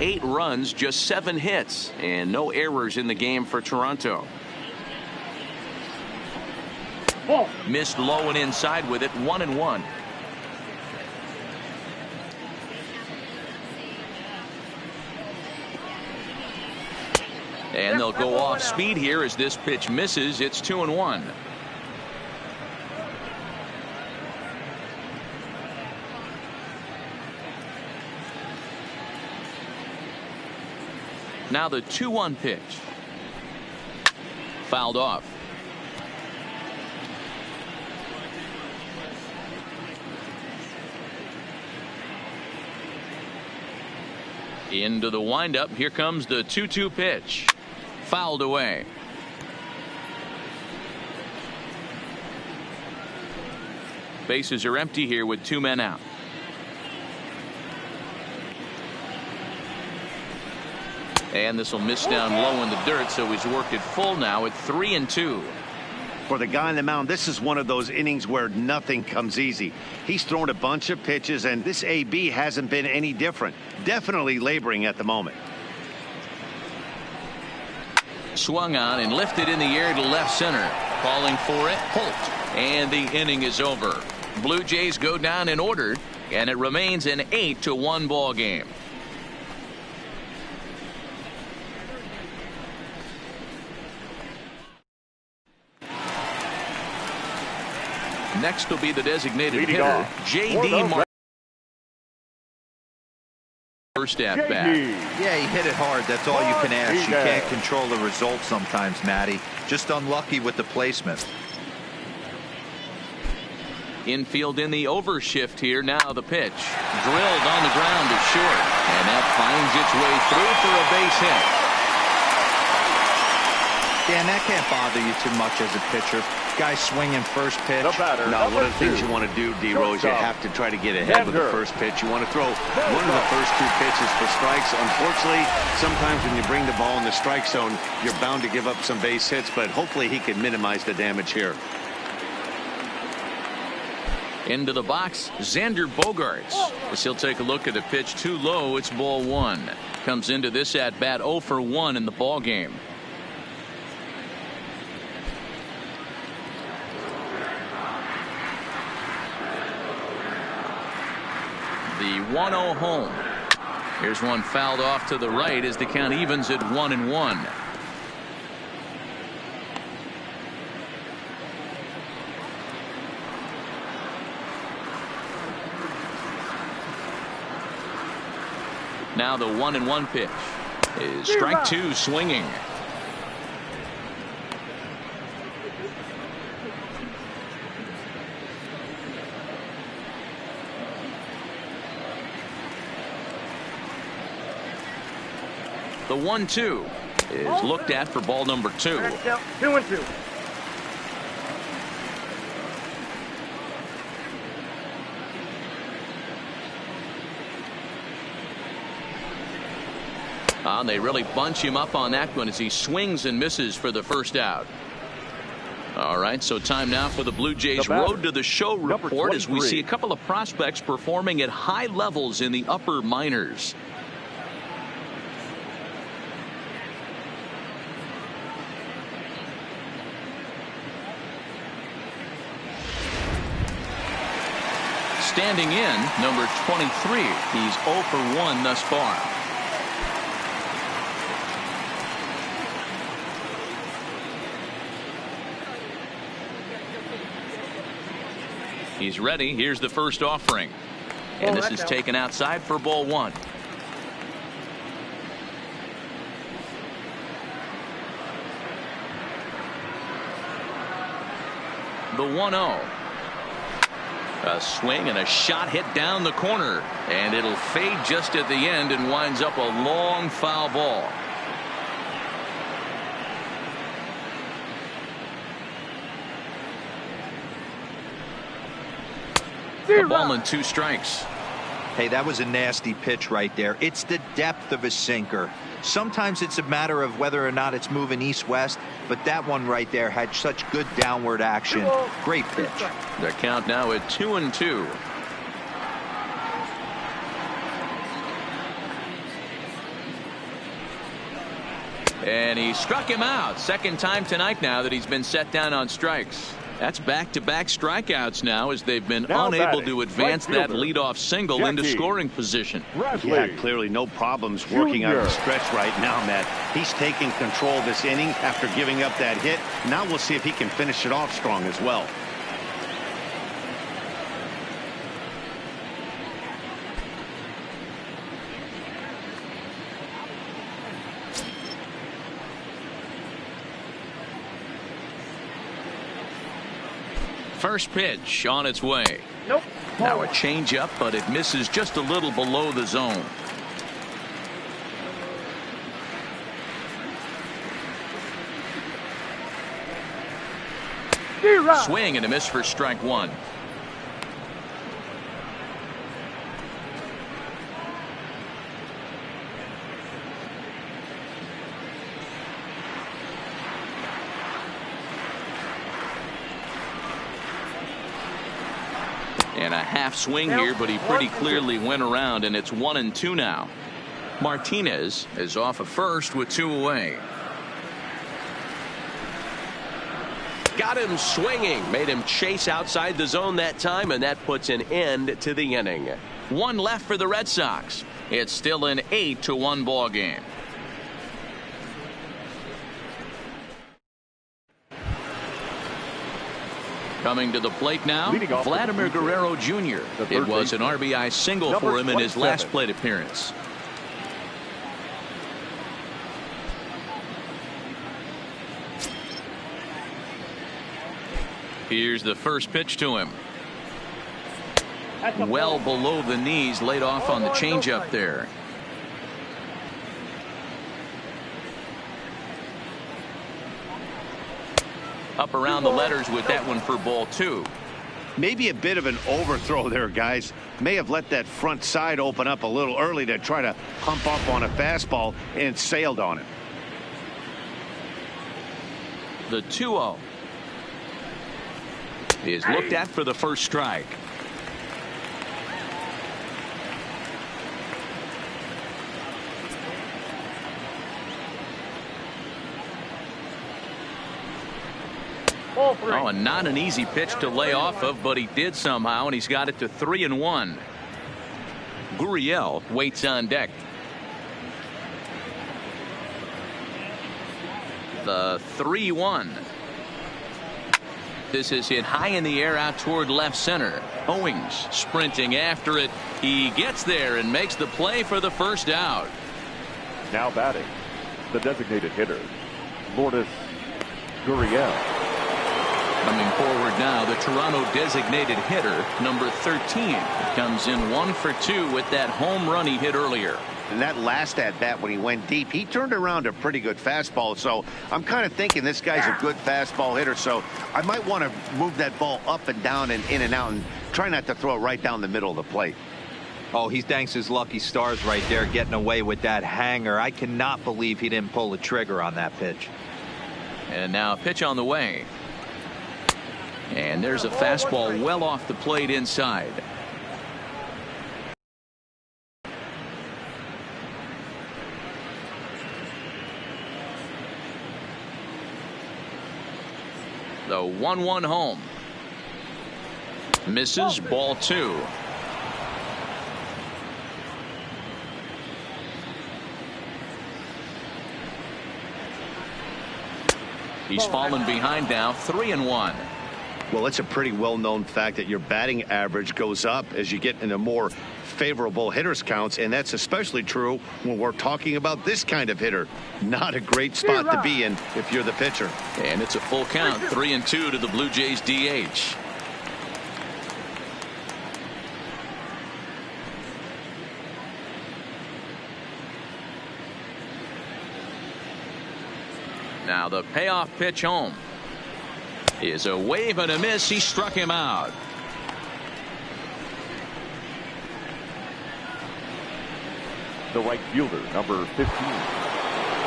Speaker 1: Eight runs, just 7 hits, and no errors in the game for Toronto. Missed low and inside with it. 1-1. And they'll go off speed here as this pitch misses. It's 2-1. Now the 2-1 pitch. Fouled off. Into the windup. Here comes the 2-2 pitch. Fouled away. Bases are empty here with 2 men out. And this will miss down low in the dirt, so he's worked it full now at 3-2.
Speaker 2: For the guy on the mound, this is one of those innings where nothing comes easy. He's thrown a bunch of pitches, and this AB hasn't been any different. Definitely laboring at the moment.
Speaker 1: Swung on and lifted in the air to left center. Calling for it, Holt. And the inning is over. Blue Jays go down in order, and it remains an 8-1 ball game. Next will be the designated hitter, J.D. Martin. First at bat.
Speaker 4: Yeah, he hit it hard. That's all you can ask. You can't control the result sometimes, Matty. Just unlucky with the placement.
Speaker 1: Infield in the overshift here. Now the pitch. Drilled on the ground is short. And that finds its way through for a base hit.
Speaker 4: Yeah, and that can't bother you too much as a pitcher. Guy swinging first pitch.
Speaker 2: Now, one of the things you want to do, D-Rose, you have to try to get ahead with the first pitch. You want to throw one of the first 2 pitches for strikes. Unfortunately, sometimes when you bring the ball in the strike zone, you're bound to give up some base hits, but hopefully he can minimize the damage here.
Speaker 1: Into the box, Xander Bogaerts. As he'll take a look at a pitch too low. It's ball 1. Comes into this at bat 0 for 1 in the ball game. The 1-0 home. Here's one fouled off to the right as the count evens at 1-1. Now the 1-1 pitch is strike 2 swinging. The 1-2 is looked at for ball number 2.
Speaker 6: 2-2.
Speaker 1: They really bunch him up on that one as he swings and misses for the first out. All right, so time now for the Blue Jays Road to the Show report as we see a couple of prospects performing at high levels in the upper minors. Standing in, number 23. He's 0 for 1 thus far. He's ready. Here's the first offering. And this is taken outside for ball 1. The 1-0. A swing and a shot hit down the corner. And it'll fade just at the end and winds up a long foul ball. A ball and 2 strikes.
Speaker 4: Hey, that was a nasty pitch right there. It's the depth of a sinker. Sometimes it's a matter of whether or not it's moving east-west, but that one right there had such good downward action. Great pitch.
Speaker 1: The count now at 2-2. And he struck him out. Second time tonight now that he's been set down on strikes. That's back-to-back strikeouts now as they've been unable to advance that leadoff single into scoring position.
Speaker 2: He had clearly no problems working out the stretch right now, Matt. He's taking control of this inning after giving up that hit. Now we'll see if he can finish it off strong as well.
Speaker 1: First pitch on its way. Now a changeup, but it misses just a little below the zone. Swing and a miss for strike 1. And a half swing here, but he pretty clearly went around, and it's 1-2 now. Martinez is off of first with 2 away.
Speaker 7: Got him swinging, made him chase outside the zone that time, and that puts an end to the inning.
Speaker 1: 1 left for the Red Sox. It's still an 8-1 ball game. Coming to the plate now, Vladimir Guerrero Jr. It was an RBI single for him in his last plate appearance. Here's the first pitch to him. well below the knees, laid off on the changeup there. Up around the letters with that one for ball 2.
Speaker 2: Maybe a bit of an overthrow there, guys. May have let that front side open up a little early to try to pump up on a fastball and sailed on it.
Speaker 1: The 2-0 is looked at for the first strike. Oh, and not an easy pitch to lay off of, but he did somehow, and he's got it to 3-1. Gurriel waits on deck. The 3-1. This is hit high in the air out toward left center. Owings sprinting after it. He gets there and makes the play for the first out.
Speaker 3: Now batting, the designated hitter, Lourdes Gurriel.
Speaker 1: Coming forward now, the Toronto designated hitter, number 13. Comes in 1 for 2 with that home run he hit earlier.
Speaker 2: And that last at bat when he went deep, he turned around a pretty good fastball. So I'm kind of thinking this guy's a good fastball hitter. So I might want to move that ball up and down and in and out and try not to throw it right down the middle of the plate.
Speaker 4: Oh, he thanks his lucky stars right there getting away with that hanger. I cannot believe he didn't pull the trigger on that pitch.
Speaker 1: And now a pitch on the way. And there's a fastball well off the plate inside. The 1-1 home. Misses, ball 2. He's fallen behind now, 3-1.
Speaker 2: Well, it's a pretty well-known fact that your batting average goes up as you get into more favorable hitters counts, and that's especially true when we're talking about this kind of hitter. Not a great spot to be in if you're the pitcher.
Speaker 1: And it's a full count, 3-2 to the Blue Jays DH. Now the payoff pitch home is a wave and a miss. He struck him out.
Speaker 3: The right fielder, number 15,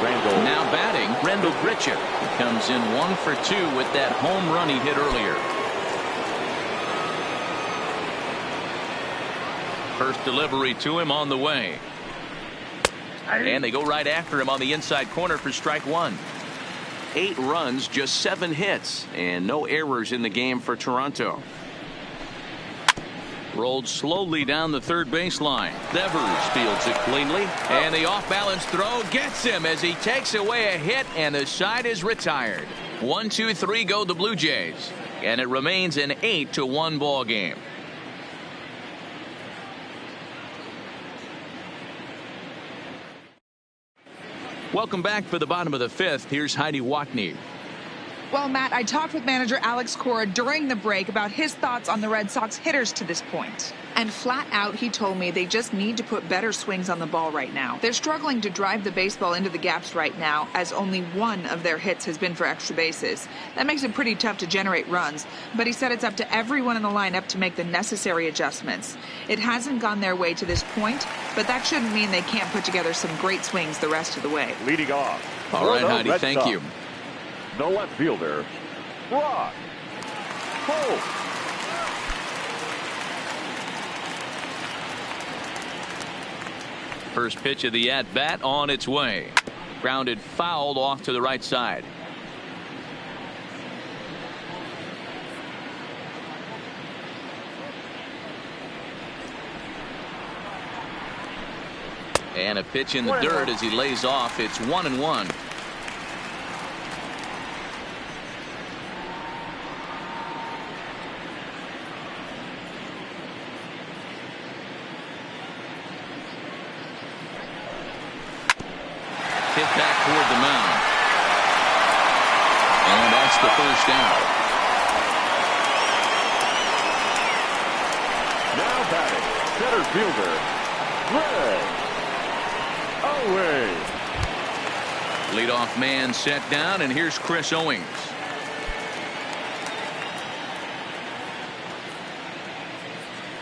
Speaker 3: Randall.
Speaker 1: Now batting, Randall Grichuk. He comes in 1 for 2 with that home run he hit earlier. First delivery to him on the way. And they go right after him on the inside corner for strike 1. 8 runs, just 7 hits, and no errors in the game for Toronto. Rolled slowly down the third baseline. Devers fields it cleanly, and the off-balance throw gets him as he takes away a hit, and the side is retired. 1-2-3 go the Blue Jays, and it remains an 8-1 ball game. Welcome back for the bottom of the 5th. Here's Heidi Watney.
Speaker 5: Well, Matt, I talked with manager Alex Cora during the break about his thoughts on the Red Sox hitters to this point. And flat out, he told me they just need to put better swings on the ball right now. They're struggling to drive the baseball into the gaps right now, as only 1 of their hits has been for extra bases. That makes it pretty tough to generate runs, but he said it's up to everyone in the lineup to make the necessary adjustments. It hasn't gone their way to this point, but that shouldn't mean they can't put together some great swings the rest of the way.
Speaker 3: Leading off.
Speaker 1: All right, Heidi, thank you.
Speaker 3: The left fielder, Brock Holt.
Speaker 1: First pitch of the at-bat on its way. Grounded fouled off to the right side. And a pitch in the dirt as he lays off. It's 1-1. Hit back toward the mound. And that's the first out.
Speaker 3: Now center fielder, Greg Owings.
Speaker 1: Leadoff man set down, and here's Chris Owings.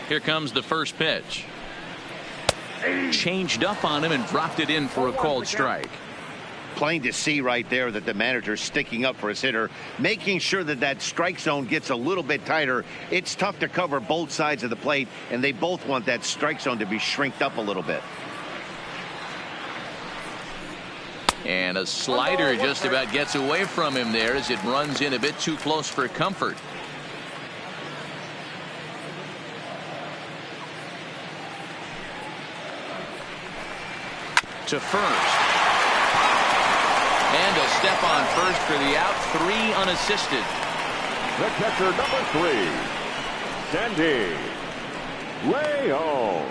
Speaker 1: Here comes the first pitch. Changed up on him and dropped it in for a called strike.
Speaker 2: Plain to see right there that the manager's sticking up for his hitter, making sure that that strike zone gets a little bit tighter. It's tough to cover both sides of the plate, and they both want that strike zone to be shrinked up a little bit.
Speaker 1: And a slider just about gets away from him there as it runs in a bit too close for comfort. To first. And a step on first for the out. 3 unassisted.
Speaker 3: The catcher, number 3, Sandy Leon.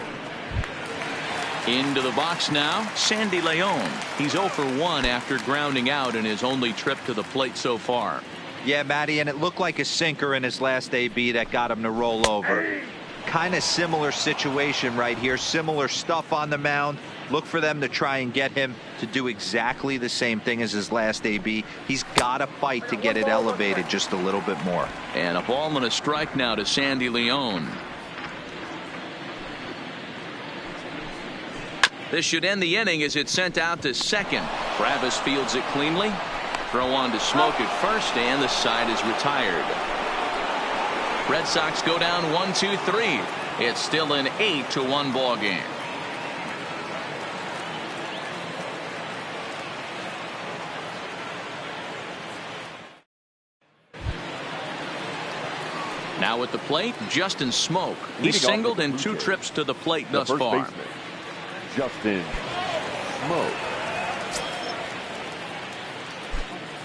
Speaker 1: Into the box now, Sandy Leon. He's 0 for 1 after grounding out in his only trip to the plate so far.
Speaker 4: Yeah, Matty, and it looked like a sinker in his last AB that got him to roll over. Kind of similar situation right here. Similar stuff on the mound. Look for them to try and get him to do exactly the same thing as his last AB. He's got to fight to get it elevated just a little bit more.
Speaker 1: And a ball and a strike now to Sandy Leon. This should end the inning as it's sent out to second. Travis fields it cleanly. Throw on to Smoke at first, and the side is retired. Red Sox go down 1-2-3. It's still an 8-1 ball game. Now at the plate, Justin Smoke. He's singled in 2 trips to the plate thus far.
Speaker 3: Baseman, Justin Smoke.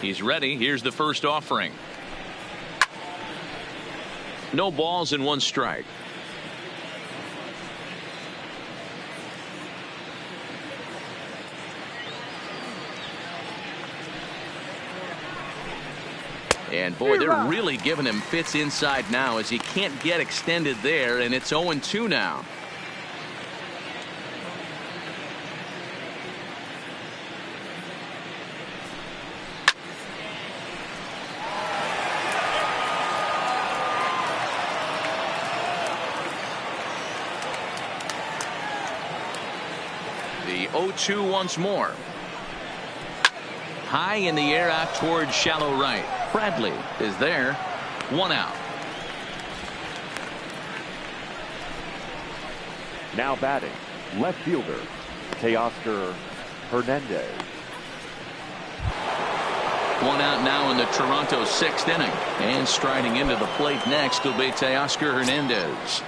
Speaker 1: He's ready. Here's the first offering. No balls and 1 strike. And boy, they're really giving him fits inside now as he can't get extended there, and it's 0-2 now. The 0-2 once more. High in the air out towards shallow right. Bradley is there. 1 out.
Speaker 3: Now batting, left fielder, Teoscar Hernandez.
Speaker 1: 1 out now in the Toronto 6th inning. And striding into the plate next will be Teoscar Hernandez.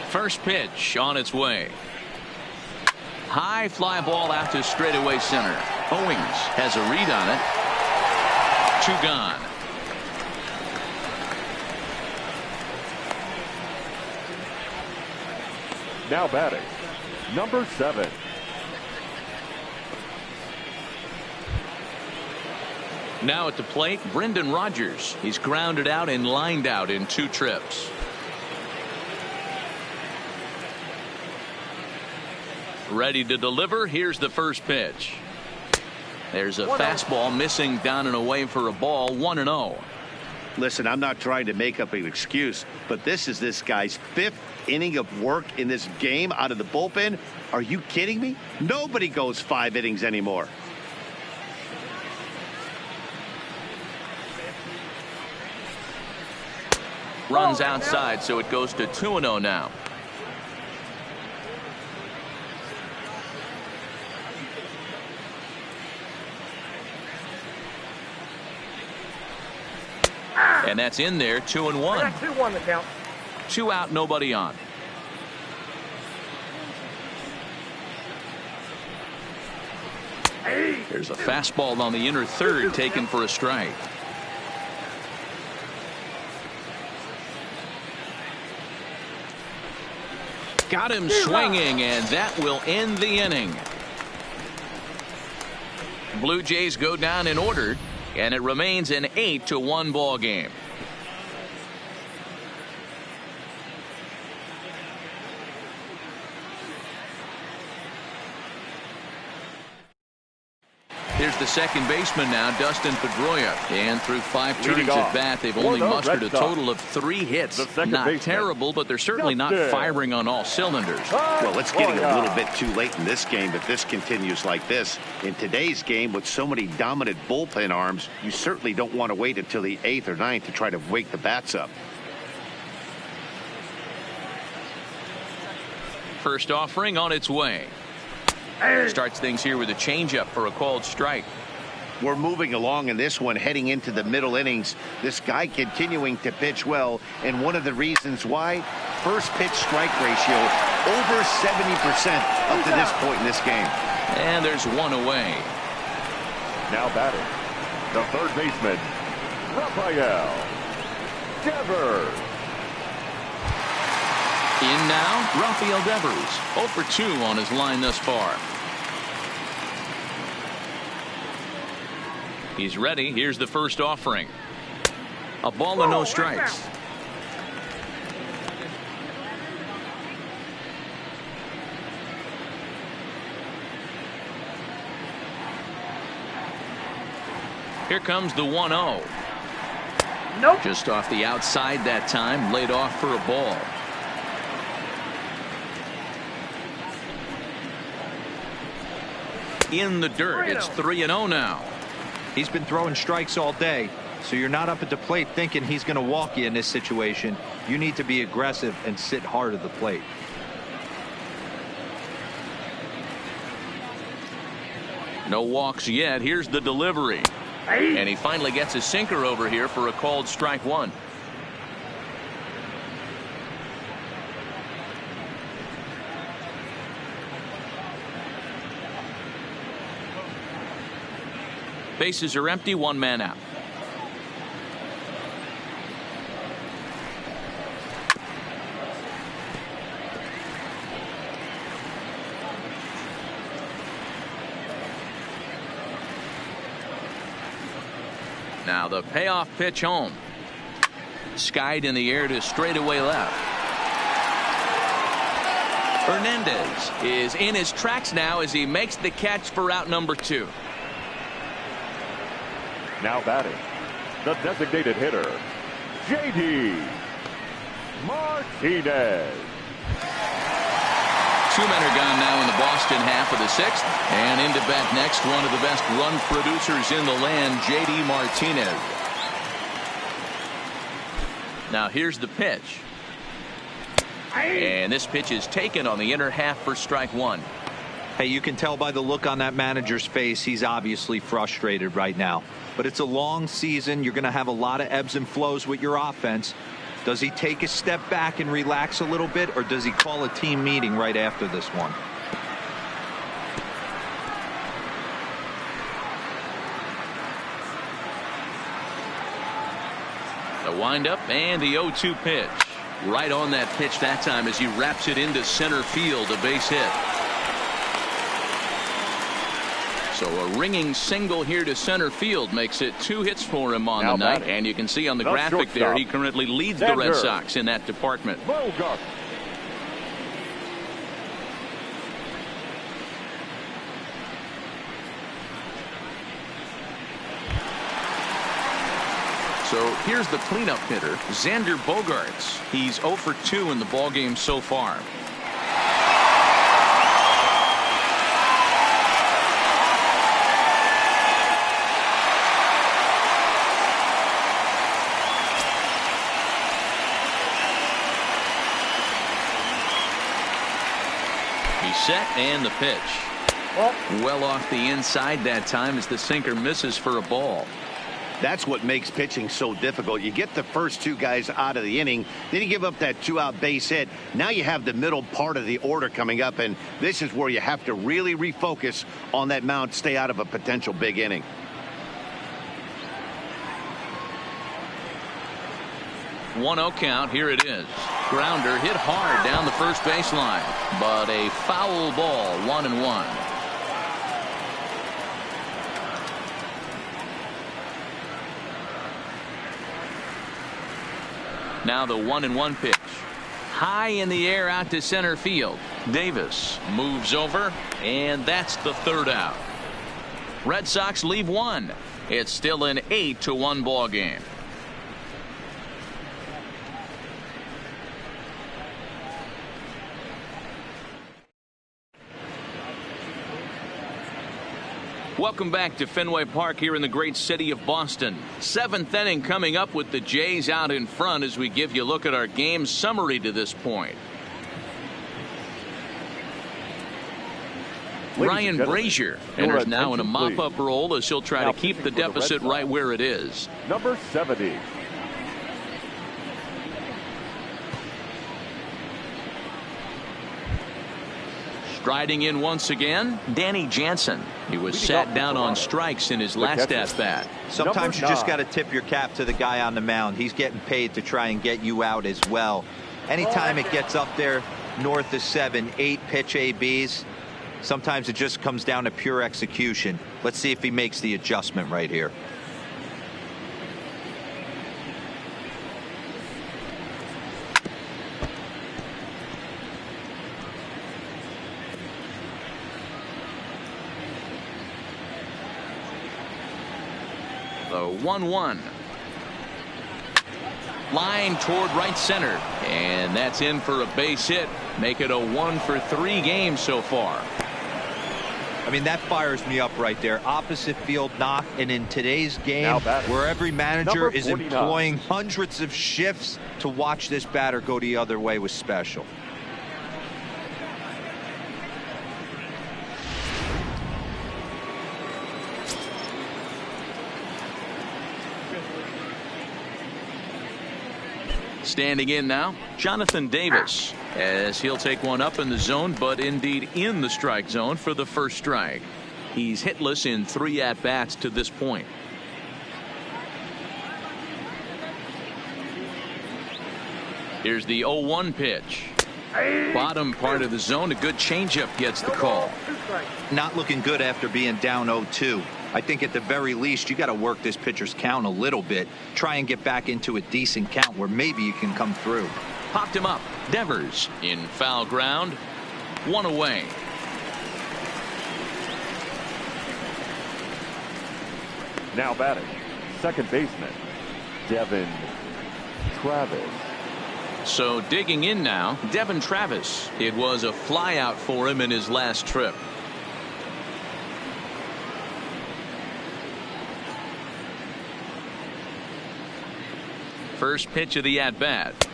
Speaker 1: First pitch on its way. High fly ball out to straightaway center. Owings has a read on it. 2 gone.
Speaker 3: Now batting, number 7.
Speaker 1: Now at the plate, Brendan Rodgers. He's grounded out and lined out in 2 trips. Ready to deliver. Here's the first pitch. There's a fastball missing down and away for a ball. 1-0.
Speaker 2: Listen, I'm not trying to make up an excuse, but this is this guy's 5th inning of work in this game out of the bullpen. Are you kidding me? Nobody goes 5 innings anymore.
Speaker 1: Runs outside, so it goes to 2-0 now. And that's in there. 2-1.
Speaker 6: 2-1 the count.
Speaker 1: 2 out, nobody on. There's a fastball on the inner third taken for a strike. Got him swinging, and that will end the inning. Blue Jays go down in order, and it remains an 8-1 ball game. Here's the second baseman now, Dustin Pedroia. And through 5 turns at bat, they've only mustered a total of 3 hits. Not terrible, but they're certainly not firing on all cylinders.
Speaker 2: Well, it's getting a little bit too late in this game if this continues like this. In today's game, with so many dominant bullpen arms, you certainly don't want to wait until the 8th or 9th to try to wake the bats up.
Speaker 1: First offering on its way. Starts things here with a changeup for a called strike.
Speaker 2: We're moving along in this one, heading into the middle innings. This guy continuing to pitch well, and one of the reasons why, first pitch strike ratio over 70% up to this point in this game.
Speaker 1: And there's one away.
Speaker 3: Now batting, the third baseman, Rafael Devers.
Speaker 1: In now, Rafael Devers, 0 for 2 on his line thus far. He's ready. Here's the first offering. A ball and no strikes. Here comes the 1-0.
Speaker 5: Nope.
Speaker 1: Just off the outside that time, laid off for a ball. In the dirt. It's 3-0 now.
Speaker 4: He's been throwing strikes all day, so you're not up at the plate thinking he's going to walk you in this situation. You need to be aggressive and sit hard at the plate.
Speaker 1: No walks yet. Here's the delivery. And he finally gets a sinker over here for a called strike 1. Bases are empty, 1 man out. Now the payoff pitch home. Skied in the air to straightaway left. Hernandez is in his tracks now as he makes the catch for out number 2.
Speaker 3: Now batting, the designated hitter, J.D. Martinez.
Speaker 1: 2 men are gone now in the Boston half of the 6th. And into bat next, one of the best run producers in the land, J.D. Martinez. Now here's the pitch. And this pitch is taken on the inner half for strike 1.
Speaker 4: Hey, you can tell by the look on that manager's face, he's obviously frustrated right now. But it's a long season. You're going to have a lot of ebbs and flows with your offense. Does he take a step back and relax a little bit, or does he call a team meeting right after this one?
Speaker 1: The windup and the 0-2 pitch. Right on that pitch that time as he wraps it into center field, a base hit. So a ringing single here to center field makes it 2 hits for him on the night. And you can see on the graphic there, he currently leads the Red Sox in that department. So here's the cleanup hitter, Xander Bogaerts. He's 0 for 2 in the ballgame so far. Set and the pitch. Well off the inside that time as the sinker misses for a ball.
Speaker 2: That's what makes pitching so difficult. You get the first 2 guys out of the inning, then you give up that 2-out base hit. Now you have the middle part of the order coming up, and this is where you have to really refocus on that mound, stay out of a potential big inning.
Speaker 1: One 0 count. Here it is. Grounder hit hard down the first baseline, but a foul ball, 1-1. Now the 1-1 pitch. High in the air out to center field. Davis moves over, and that's the 3rd out. Red Sox leave one. It's still an 8-1 ball game. Welcome back to Fenway Park here in the great city of Boston. 7th inning coming up with the Jays out in front as we give you a look at our game summary to this point. Ryan Brazier enters now in a mop-up role as he'll try to keep the deficit right where it is.
Speaker 3: Number 70.
Speaker 1: Striding in once again, Danny Jansen. He was sat down on strikes in his last at-bat.
Speaker 4: Sometimes you just got to tip your cap to the guy on the mound. He's getting paid to try and get you out as well. Anytime it gets up there north of 7, 8 pitch ABs, sometimes it just comes down to pure execution. Let's see if he makes the adjustment right here.
Speaker 1: The 1-1. Line toward right center. And that's in for a base hit. Make it a 1-for-3 game so far.
Speaker 4: I mean, that fires me up right there. Opposite field knock. And in today's game, where every manager is employing hundreds of shifts, to watch this batter go the other way was special.
Speaker 1: Standing in now, Jonathan Davis, as he'll take one up in the zone, but indeed in the strike zone for the first strike. He's hitless in 3 at-bats to this point. Here's the 0-1 pitch. Bottom part of the zone, a good changeup gets the call.
Speaker 4: Not looking good after being down 0-2. I think at the very least you got to work this pitcher's count a little bit. Try and get back into a decent count where maybe you can come through.
Speaker 1: Popped him up. Devers in foul ground. 1 away.
Speaker 3: Now batting, second baseman, Devin Travis.
Speaker 1: So digging in now, Devin Travis. It was a flyout for him in his last trip. First pitch of the at-bat.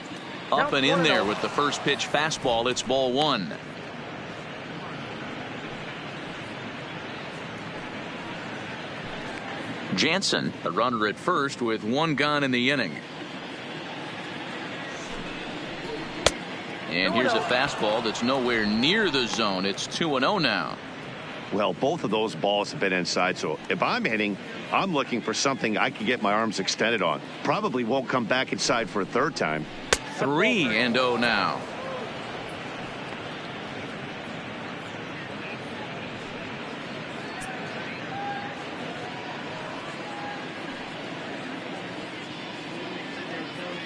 Speaker 1: Up and in there with the first pitch fastball. It's ball 1. Jansen, a runner at first with 1 gone in the inning. And here's a fastball that's nowhere near the zone. It's 2-0 now.
Speaker 2: Well, both of those balls have been inside, so if I'm hitting, I'm looking for something I can get my arms extended on. Probably won't come back inside for a third time.
Speaker 1: 3-0 now.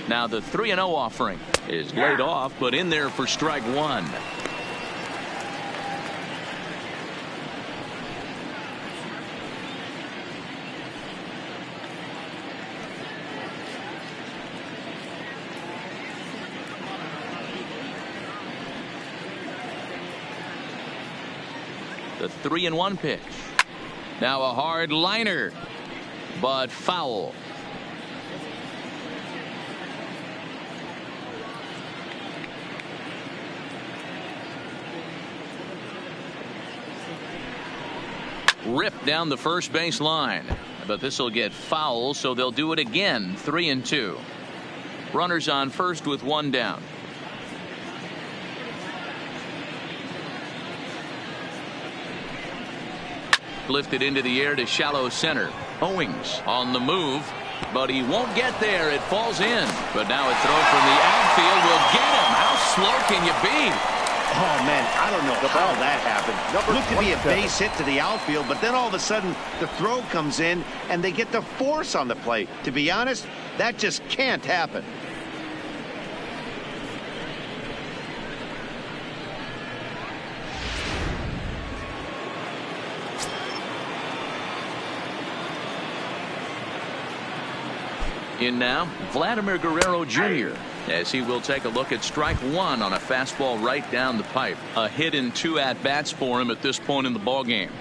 Speaker 1: Now the 3-0 offering is laid off, but in there for strike 1. The 3-1 pitch. Now a hard liner, but foul. Ripped down the first base line, but this will get foul, so they'll do it again. 3-2. Runners on first with 1 down. Lifted into the air to shallow center. Owings on the move, but he won't get there. It falls in, but now a throw from the outfield will get him. How slow can you be?
Speaker 2: Oh, man, I don't know how that happened. Looked to be a base hit to the outfield, but then all of a sudden the throw comes in and they get the force on the play. To be honest, that just can't happen.
Speaker 1: In now, Vladimir Guerrero Jr., as he will take a look at strike one on a fastball right down the pipe. A hit in 2 at-bats for him at this point in the ballgame.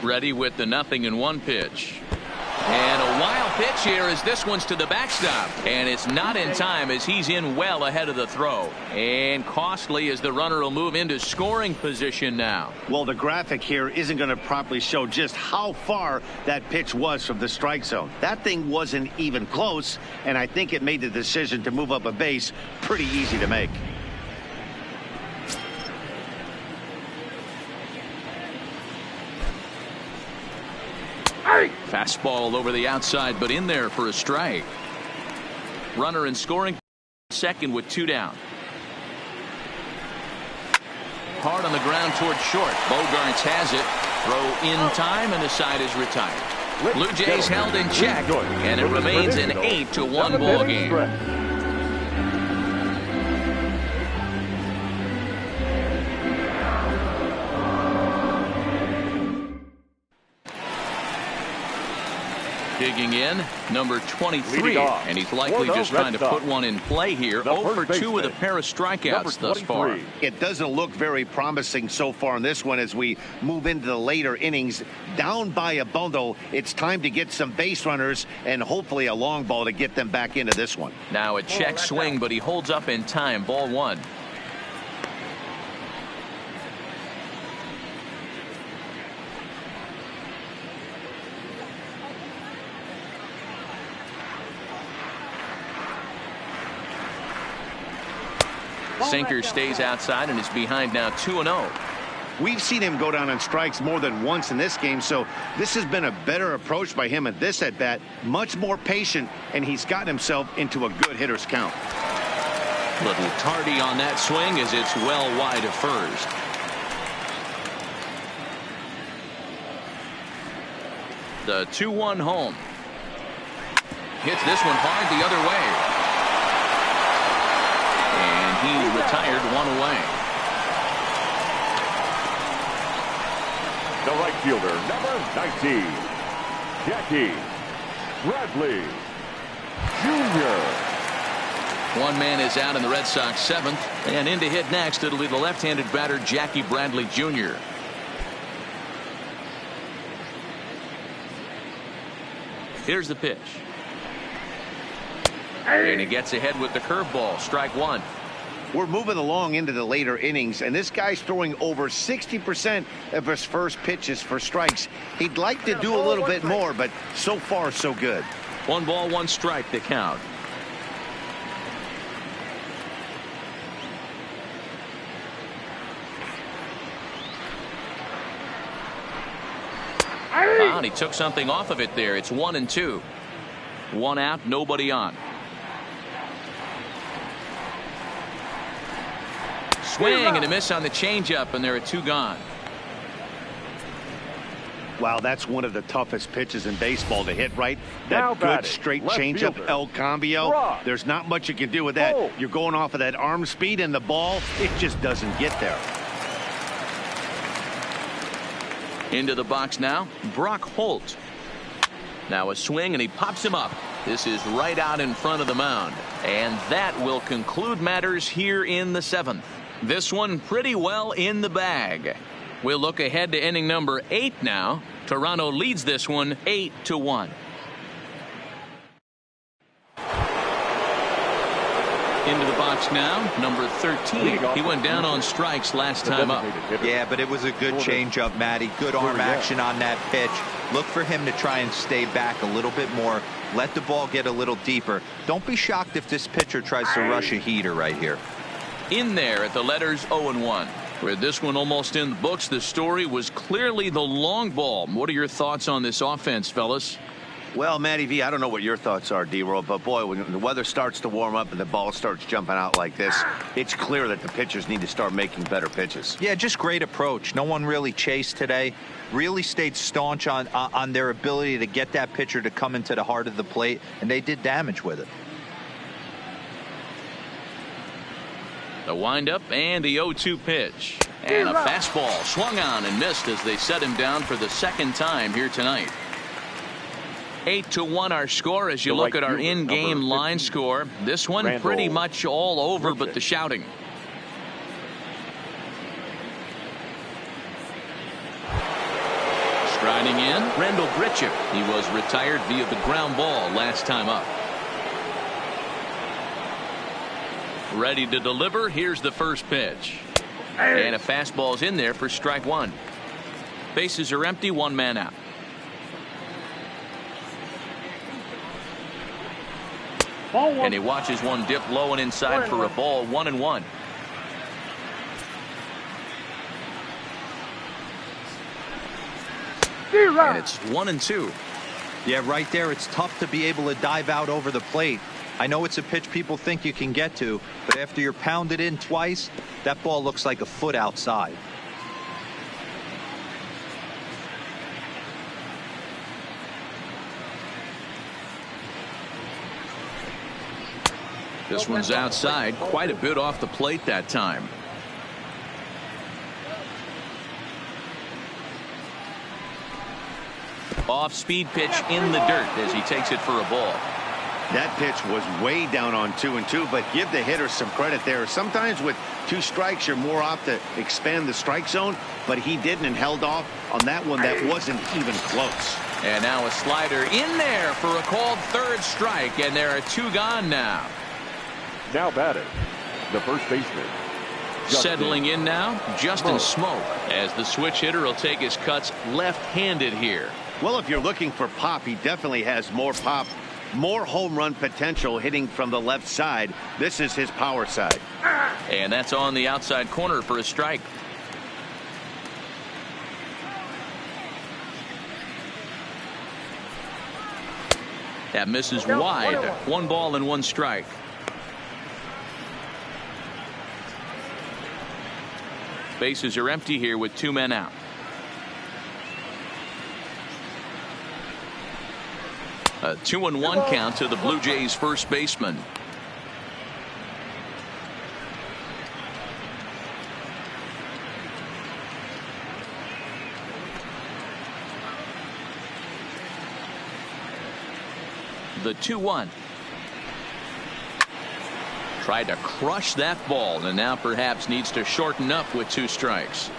Speaker 1: Ready with the 0-1 pitch. And a wild pitch here as this one's to the backstop. And it's not in time as he's in well ahead of the throw. And costly as the runner will move into scoring position now.
Speaker 2: Well, the graphic here isn't going to properly show just how far that pitch was from the strike zone. That thing wasn't even close, and I think it made the decision to move up a base pretty easy to make.
Speaker 1: Fastball over the outside, but in there for a strike. Runner in scoring second with 2 down. Hard on the ground towards short. Bogarts has it. Throw in time, and the side is retired. Blue Jays held in check, and it remains an 8-1 ball game. Digging in, number 23, and he's likely just trying to put one in play here. 0 for 2 with a pair of strikeouts thus far.
Speaker 2: It doesn't look very promising so far in this one as we move into the later innings. Down by a bundle, it's time to get some base runners and hopefully a long ball to get them back into this one.
Speaker 1: Now a check swing, but he holds up in time. Ball 1. Sinker stays outside and is behind now 2-0.
Speaker 2: We've seen him go down on strikes more than once in this game, so this has been a better approach by him at this at bat. Much more patient, and he's gotten himself into a good hitter's count.
Speaker 1: Little tardy on that swing as it's well wide of first. The 2-1 home. Hits this one hard the other way. He's retired, 1 away.
Speaker 3: The right fielder, number 19, Jackie Bradley Jr.
Speaker 1: 1 man is out in the Red Sox 7th, and in to hit next it'll be the left-handed batter Jackie Bradley Jr. Here's the pitch. And he gets ahead with the curveball. Strike 1.
Speaker 2: We're moving along into the later innings, and this guy's throwing over 60% of his first pitches for strikes. He'd like to do a little bit more, but so far so good.
Speaker 1: 1 ball, 1 strike to count. And he took something off of it there. It's 1-2. 1 out, nobody on. Swing and a miss on the changeup, and there are 2 gone.
Speaker 2: Wow, that's one of the toughest pitches in baseball to hit, right? That good straight changeup, El Cambio. There's not much you can do with that. You're going off of that arm speed, and the ball, it just doesn't get there.
Speaker 1: Into the box now, Brock Holt. Now a swing, and he pops him up. This is right out in front of the mound. And that will conclude matters here in the 7th. This one pretty well in the bag. We'll look ahead to inning number 8 now. Toronto leads this one 8-1. Into the box now, number 13. He went down on strikes last time up.
Speaker 4: Yeah, but it was a good changeup, Matty. Good arm action on that pitch. Look for him to try and stay back a little bit more. Let the ball get a little deeper. Don't be shocked if this pitcher tries to rush a heater right here.
Speaker 1: In there at the letters 0-1. With this one almost in the books, the story was clearly the long ball. What are your thoughts on this offense, fellas?
Speaker 2: Well, Matty V, I don't know what your thoughts are, D-Roll, but boy, when the weather starts to warm up and the ball starts jumping out like this, it's clear that the pitchers need to start making better pitches.
Speaker 4: Yeah, just great approach. No one really chased today. Really stayed staunch on their ability to get that pitcher to come into the heart of the plate, and they did damage with it.
Speaker 1: The windup and the 0-2 pitch. And a fastball swung on and missed as they set him down for the second time here tonight. 8-1 our score as you look at our in-game line score. This one pretty much all over but the shouting. Striding in, Randall Grichuk. He was retired via the ground ball last time up. Ready to deliver. Here's the first pitch. And a fastball's in there for strike one. Bases are empty, one man out. And he watches one dip low and inside for a ball, 1-1. And it's 1-2.
Speaker 4: Yeah, right there. It's tough to be able to dive out over the plate. I know it's a pitch people think you can get to, but after you're pounded in twice, that ball looks like a foot outside.
Speaker 1: This one's outside, quite a bit off the plate that time. Off-speed pitch in the dirt as he takes it for a ball.
Speaker 2: That pitch was way down on 2-2, but give the hitter some credit there. Sometimes with 2 strikes, you're more off to expand the strike zone, but he didn't and held off on that one that wasn't even close.
Speaker 1: And now a slider in there for a called third strike, and there are 2 gone now.
Speaker 3: Now batting, the first baseman.
Speaker 1: Settling in now, Justin Smoke, as the switch hitter will take his cuts left-handed here.
Speaker 2: Well, if you're looking for pop, he definitely has more pop, more home run potential hitting from the left side. This is his power side.
Speaker 1: And that's on the outside corner for a strike. That misses wide. 1 ball and 1 strike. Bases are empty here with 2 men out. A 2-1 count to the Blue Jays first baseman. The 2-1. Tried to crush that ball and now perhaps needs to shorten up with 2 strikes.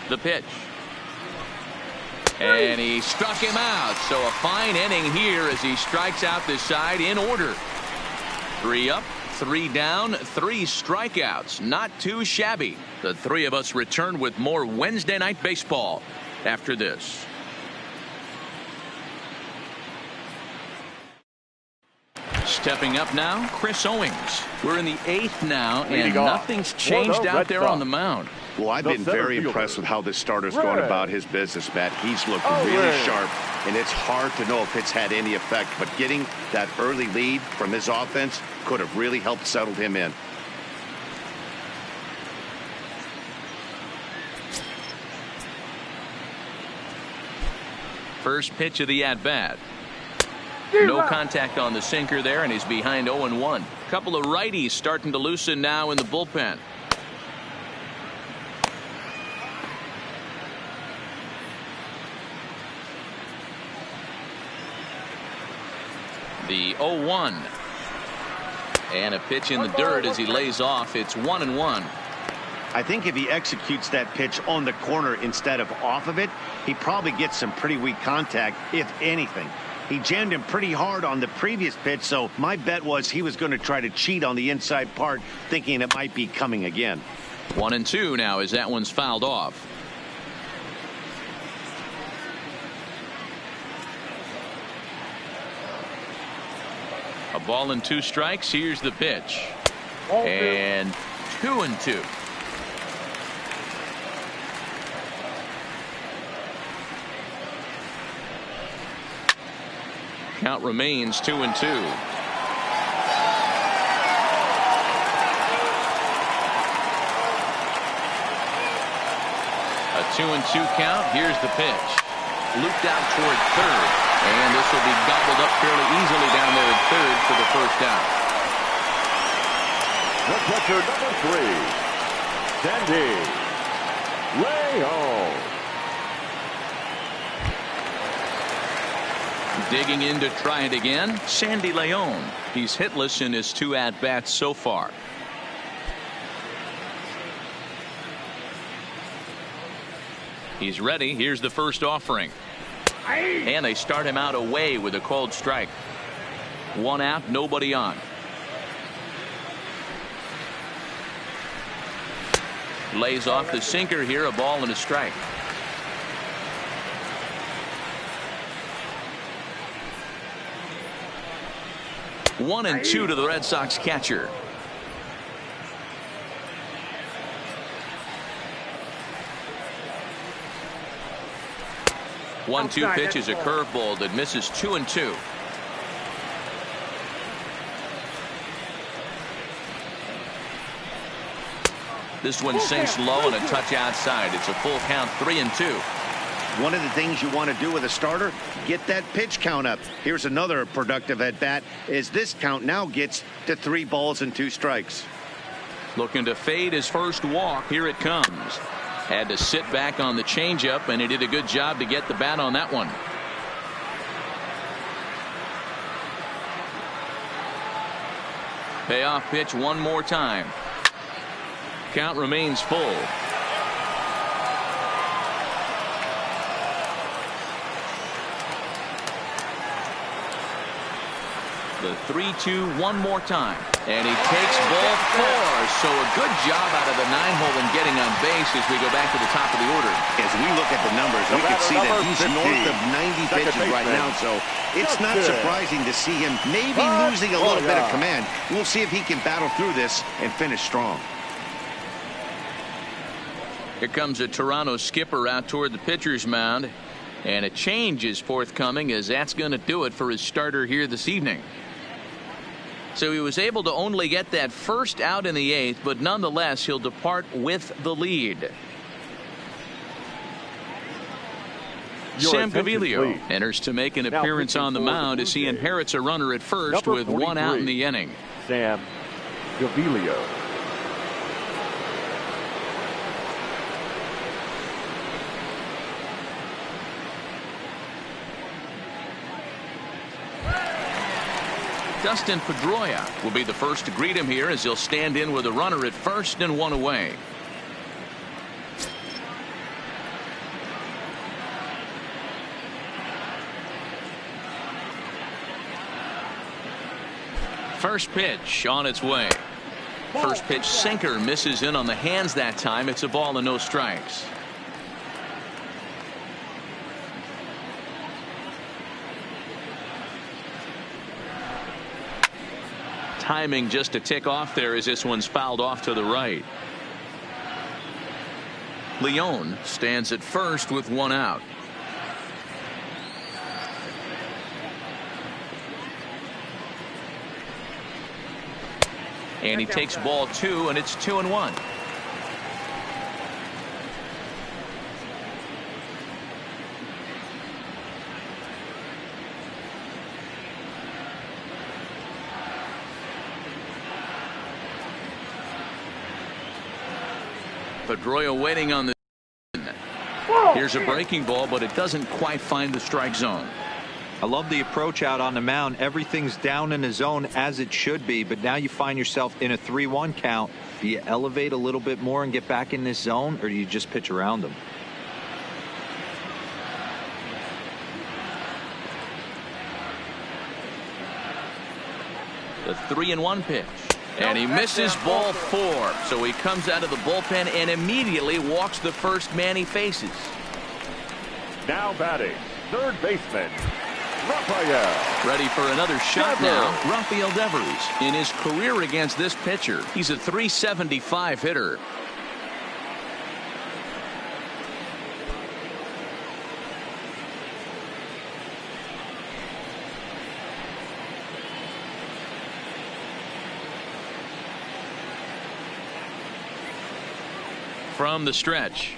Speaker 1: The pitch. And he struck him out. So a fine inning here as he strikes out the side in order. 3 up, 3 down, 3 strikeouts. Not too shabby. The 3 of us return with more Wednesday Night Baseball after this. Stepping up now, Chris Owings. We're in the 8th now, and nothing's changed out there on the mound.
Speaker 2: Well, I've been very impressed with how this starter's going about his business, Matt. He's looked really sharp, and it's hard to know if it's had any effect, but getting that early lead from his offense could have really helped settle him in.
Speaker 1: First pitch of the at-bat. No contact on the sinker there, and he's behind 0-1. Couple of righties starting to loosen now in the bullpen. The 0-1. And a pitch in the dirt as he lays off. It's 1-1.
Speaker 2: I think if he executes that pitch on the corner instead of off of it, he probably gets some pretty weak contact, if anything. He jammed him pretty hard on the previous pitch, so my bet was he was going to try to cheat on the inside part, thinking it might be coming again.
Speaker 1: 1-2 now as that one's fouled off. A ball and 2 strikes. Here's the pitch. And 2-2. Count remains 2-2. A 2-2 count. Here's the pitch. Looped out toward third. And this will be gobbled up fairly easily down there at third for the first out.
Speaker 3: The catcher, number 3, Sandy Leon.
Speaker 1: Digging in to try it again, Sandy Leon. He's hitless in his 2 at-bats so far. He's ready. Here's the first offering. And they start him out away with a called strike. 1 out, nobody on. Lays off the sinker here, a ball and a strike. One and 2 to the Red Sox catcher. One-two pitch is a curveball that misses 2 and 2. This one sinks low and a touch outside. It's a full count, 3 and 2.
Speaker 2: One of the things you want to do with a starter, get that pitch count up. Here's another productive at bat as this count now gets to 3 balls and 2 strikes.
Speaker 1: Looking to fade his first walk. Here it comes. Had to sit back on the changeup, and he did a good job to get the bat on that one. Payoff pitch one more time. Count remains full. The 3-2 one more time. And he takes ball 4. So a good job out of the 9-hole in getting on base as we go back to the top of the order.
Speaker 2: As we look at the numbers, we can see that he's north of 90 pitches right now. So it's not surprising to see him maybe losing a little bit of command. We'll see if he can battle through this and finish strong.
Speaker 1: Here comes a Toronto skipper out toward the pitcher's mound. And a change is forthcoming, as that's going to do it for his starter here this evening. So he was able to only get that first out in the 8th, but nonetheless he'll depart with the lead. Sam Gaviglio enters to make an appearance on the mound as he inherits a runner at first with 1 out in the inning.
Speaker 3: Sam Gaviglio.
Speaker 1: Dustin Pedroia will be the first to greet him here as he'll stand in with a runner at first and 1 away. First pitch on its way. First pitch sinker misses in on the hands that time. It's a ball and no strikes. Timing just to tick off there as this one's fouled off to the right. Leon stands at first with 1 out. And he takes ball 2, and it's 2 and 1. Pedroia waiting on the. Here's a breaking ball, but it doesn't quite find the strike zone.
Speaker 4: I love the approach out on the mound. Everything's down in the zone as it should be, but now you find yourself in a 3-1 count. Do you elevate a little bit more and get back in this zone, or do you just pitch around them?
Speaker 1: The 3-1 pitch. And he misses ball 4. So he comes out of the bullpen and immediately walks the first man he faces.
Speaker 3: Now batting, third baseman, Rafael.
Speaker 1: Ready for another shot now. Rafael Devers. In his career against this pitcher, he's a .375 hitter. From the stretch.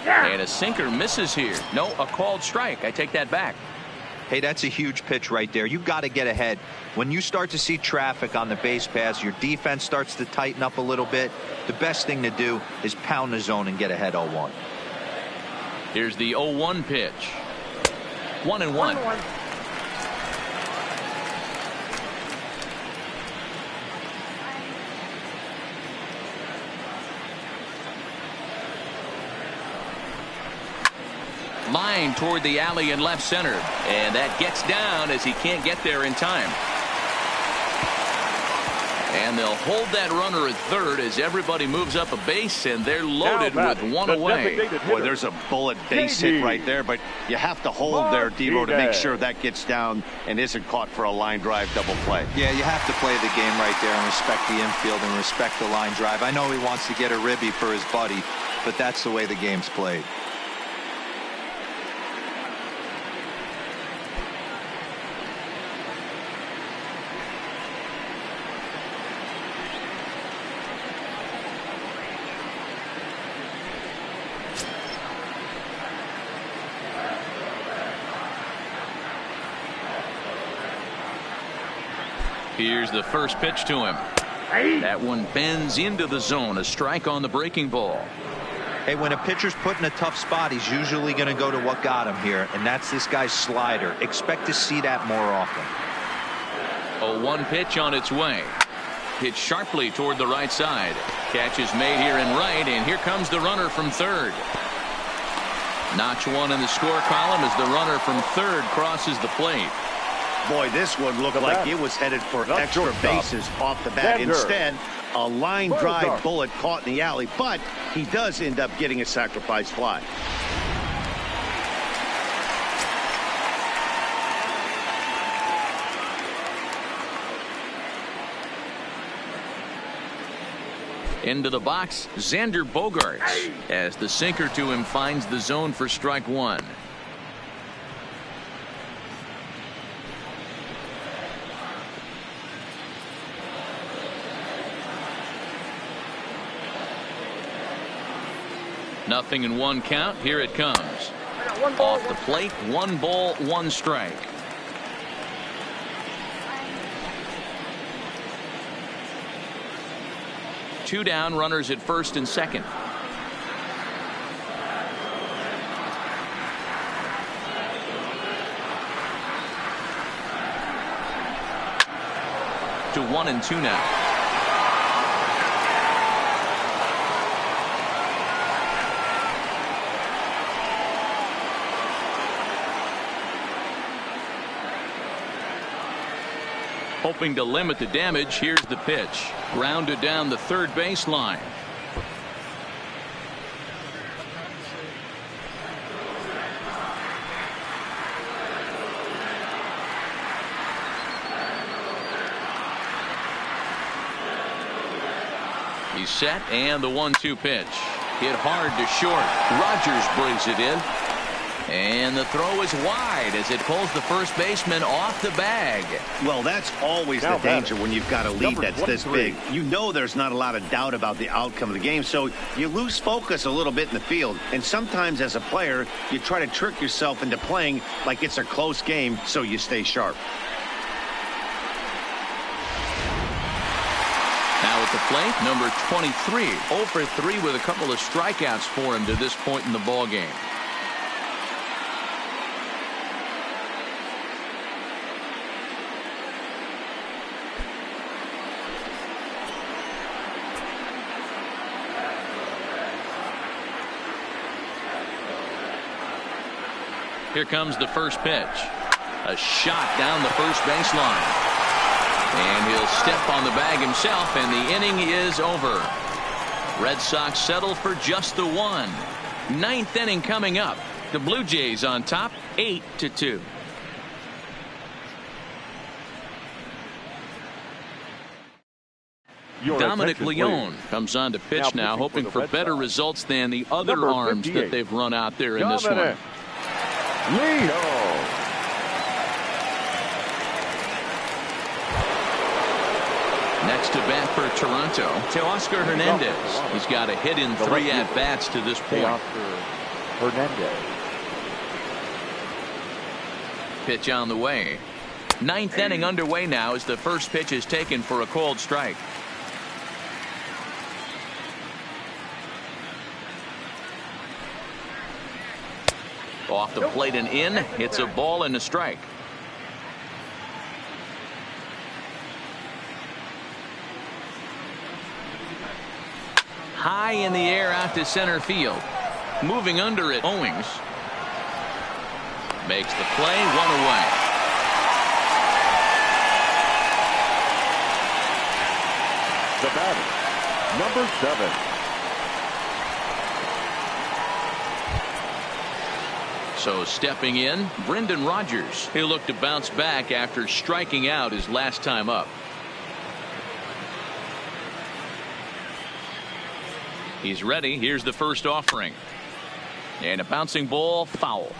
Speaker 1: And a sinker misses here. No, a called strike. I take that back.
Speaker 4: Hey, that's a huge pitch right there. You got to get ahead. When you start to see traffic on the base paths, your defense starts to tighten up a little bit. The best thing to do is pound the zone and get ahead 0-1.
Speaker 1: Here's the 0-1 pitch. 1-1. Line toward the alley in left center, and that gets down as he can't get there in time. And they'll hold that runner at third as everybody moves up a base, and they're loaded with one away.
Speaker 2: Boy, there's a bullet base hit right there, but you have to hold there, Devo, to make sure that gets down and isn't caught for a line drive double play.
Speaker 4: Yeah, you have to play the game right there and respect the infield and respect the line drive. I know he wants to get a ribby for his buddy, but that's the way the game's played.
Speaker 1: Here's the first pitch to him. That one bends into the zone. A strike on the breaking ball.
Speaker 4: Hey, when a pitcher's put in a tough spot, he's usually going to go to what got him here, and that's this guy's slider. Expect to see that more often.
Speaker 1: 0-1 pitch on its way. Hit sharply toward the right side. Catch is made here in right, and here comes the runner from third. Notch one in the score column as the runner from third crosses the plate.
Speaker 2: Boy, this one looked like it was headed for extra bases off the bat. Instead, a line drive bullet caught in the alley, but he does end up getting a sacrifice fly.
Speaker 1: Into the box, Xander Bogaerts, as the sinker to him finds the zone for strike one. Nothing in one count. Here it comes. Off the plate, 1 ball, 1 strike. Two down, runners at first and second. To 1-2 now. Hoping to limit the damage. Here's the pitch. Grounded down the third baseline. He's set, and the 1-2 pitch. Hit hard to short. Rogers brings it in. And the throw is wide as it pulls the first baseman off the bag.
Speaker 2: Well, that's always the danger when you've got a lead that's this big. You know there's not a lot of doubt about the outcome of the game, so you lose focus a little bit in the field. And sometimes as a player, you try to trick yourself into playing like it's a close game so you stay sharp.
Speaker 1: Now at the plate, number 23. 0 for 3 with a couple of strikeouts for him to this point in the ball game. Here comes the first pitch. A shot down the first baseline. And he'll step on the bag himself, and the inning is over. Red Sox settle for just the one. 9th inning coming up. The Blue Jays on top, 8-2. Dominic Leone comes on to pitch now hoping for better results than the other arms that they've run out there in this one. Next to bat for Toronto, Teoscar Hernandez. He's got a hit in 3 at-bats to this point.
Speaker 3: Hernandez.
Speaker 1: pitch on the way. Ninth inning underway now as the first pitch is taken for a called strike. Off the plate and in. It's a ball and a strike. High in the air out to center field. Moving under it, Owings. Makes the play, one away.
Speaker 3: The batter, number 7.
Speaker 1: So stepping in, Brendan Rodgers. He'll look to bounce back after striking out his last time up. He's ready. Here's the first offering. And a bouncing ball, foul.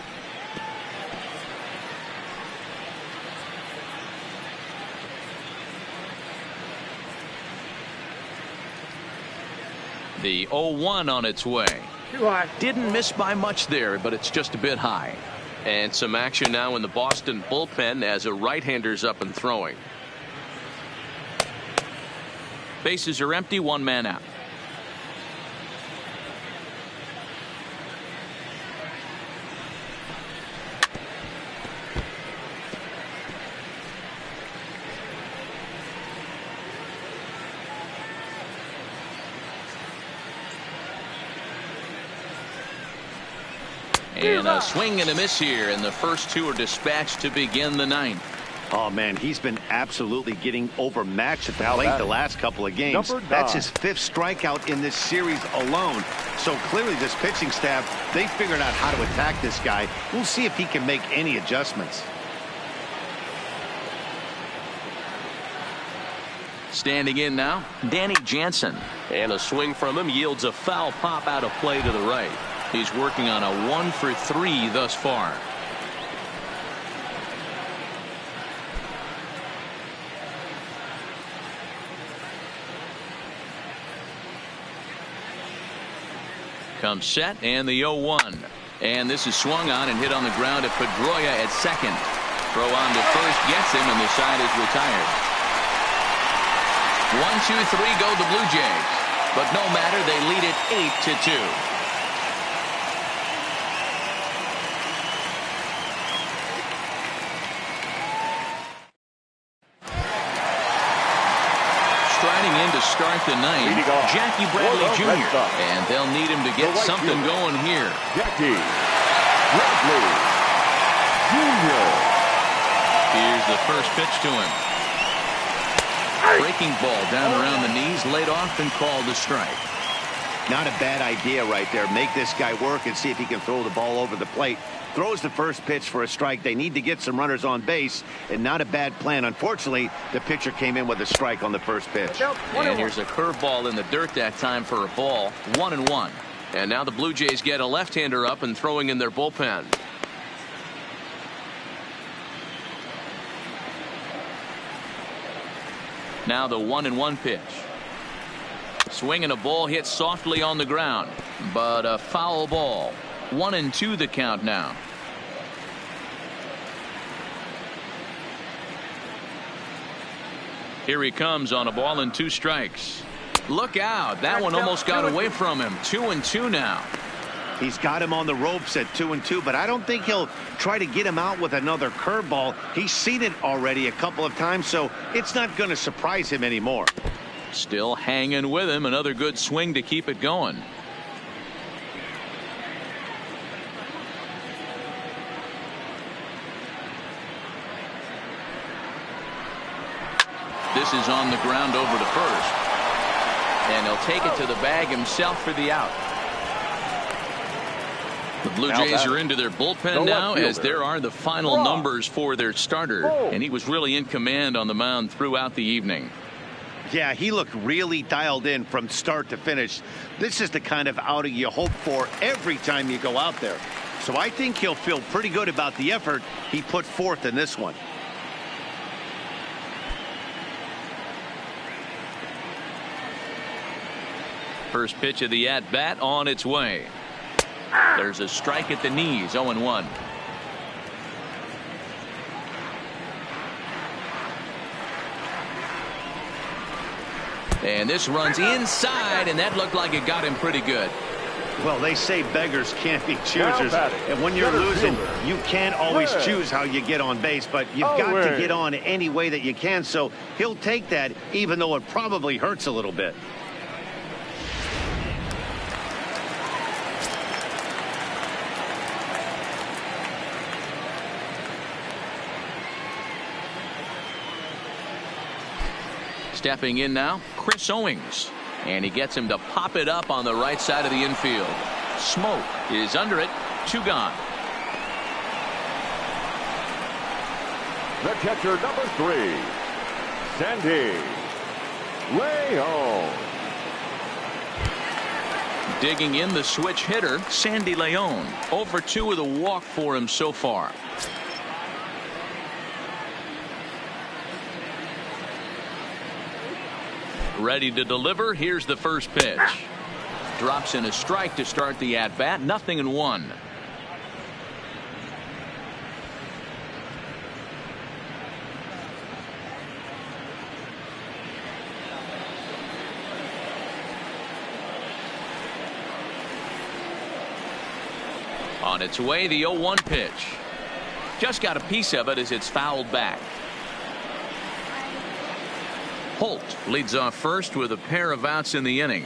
Speaker 1: The 0-1 on its way. Didn't miss by much there, but it's just a bit high.
Speaker 7: And some action now in the Boston bullpen as a right-hander's up and throwing.
Speaker 1: Bases are empty, one man out. And a swing and a miss here, and the first two are dispatched to begin the ninth.
Speaker 2: Oh, man, he's been absolutely getting overmatched at the plate the last couple of games. That's his 5th strikeout in this series alone. So clearly this pitching staff, they figured out how to attack this guy. We'll see if he can make any adjustments.
Speaker 1: Standing in now, Danny Jansen.
Speaker 7: And a swing from him yields a foul pop out of play to the right.
Speaker 1: He's working on a 1 for 3 thus far. Comes set and the 0-1. And this is swung on and hit on the ground at Pedroia at second. Throw on to first gets him, and the side is retired. 1-2-3 go the Blue Jays. But no matter, they lead it 8-2. In to start the ninth, Jackie Bradley Jr. And they'll need him to get something going here.
Speaker 3: Jackie Bradley Jr.
Speaker 1: Here's the first pitch to him. Breaking ball down around the knees, laid off and called a strike.
Speaker 2: Not a bad idea right there. Make this guy work and see if he can throw the ball over the plate. Throws the first pitch for a strike. They need to get some runners on base, and not a bad plan. Unfortunately, the pitcher came in with a strike on the first pitch.
Speaker 1: And here's a curveball in the dirt that time for a ball. 1-1.
Speaker 7: And now the Blue Jays get a left-hander up and throwing in their bullpen.
Speaker 1: Now the 1-1 pitch. Swinging a ball hit softly on the ground, but a foul ball. 1-2 the count now. Here he comes on a ball and 2 strikes. Look out. That one almost got away from him. 2-2 now.
Speaker 2: He's got him on the ropes at 2-2, but I don't think he'll try to get him out with another curveball. He's seen it already a couple of times, so it's not going to surprise him anymore.
Speaker 1: Still hanging with him. Another good swing to keep it going. This is on the ground over to first. And he'll take it to the bag himself for the out. The Blue Jays are into their bullpen now, as there are the final numbers for their starter. And he was really in command on the mound throughout the evening.
Speaker 2: Yeah, he looked really dialed in from start to finish. This is the kind of outing you hope for every time you go out there. So I think he'll feel pretty good about the effort he put forth in this one.
Speaker 1: First pitch of the at-bat on its way. There's a strike at the knees. 0-1. And this runs inside, and that looked like it got him pretty good.
Speaker 2: Well, they say beggars can't be choosers. And when you're losing, you can't always choose how you get on base, but you've got to get on any way that you can. So he'll take that, even though it probably hurts a little bit.
Speaker 1: Stepping in now, Chris Owings. And he gets him to pop it up on the right side of the infield. Smoke is under it. 2 gone.
Speaker 3: The catcher, number 3, Sandy Leon.
Speaker 1: Digging in the switch hitter, Sandy Leon. 0 for 2 with a walk for him so far. Ready to deliver. Here's the first pitch. Drops in a strike to start the at-bat. 0-1. On its way, the 0-1 pitch. Just got a piece of it as it's fouled back. Holt leads off first with a pair of outs in the inning.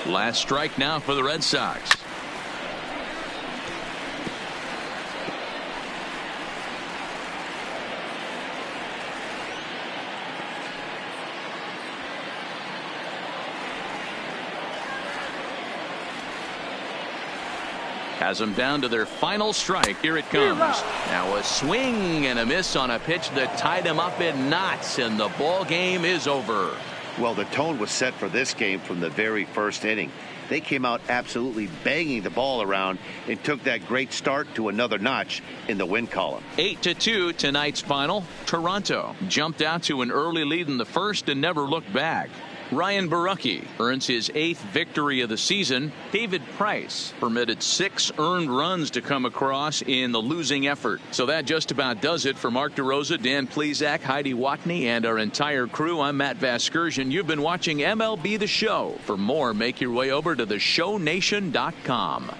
Speaker 1: Last strike now for the Red Sox. Has them down to their final strike. Here it comes. Now a swing and a miss on a pitch that tied him up in knots, and the ball game is over.
Speaker 2: Well, the tone was set for this game from the very first inning. They came out absolutely banging the ball around and took that great start to another notch in the win column.
Speaker 1: 8-2 tonight's final. Toronto jumped out to an early lead in the first and never looked back. Ryan Borucki earns his 8th victory of the season. David Price permitted 6 earned runs to come across in the losing effort. So that just about does it for Mark DeRosa, Dan Plesac, Heidi Watney, and our entire crew. I'm Matt Vasgersian. You've been watching MLB The Show. For more, make your way over to theshownation.com.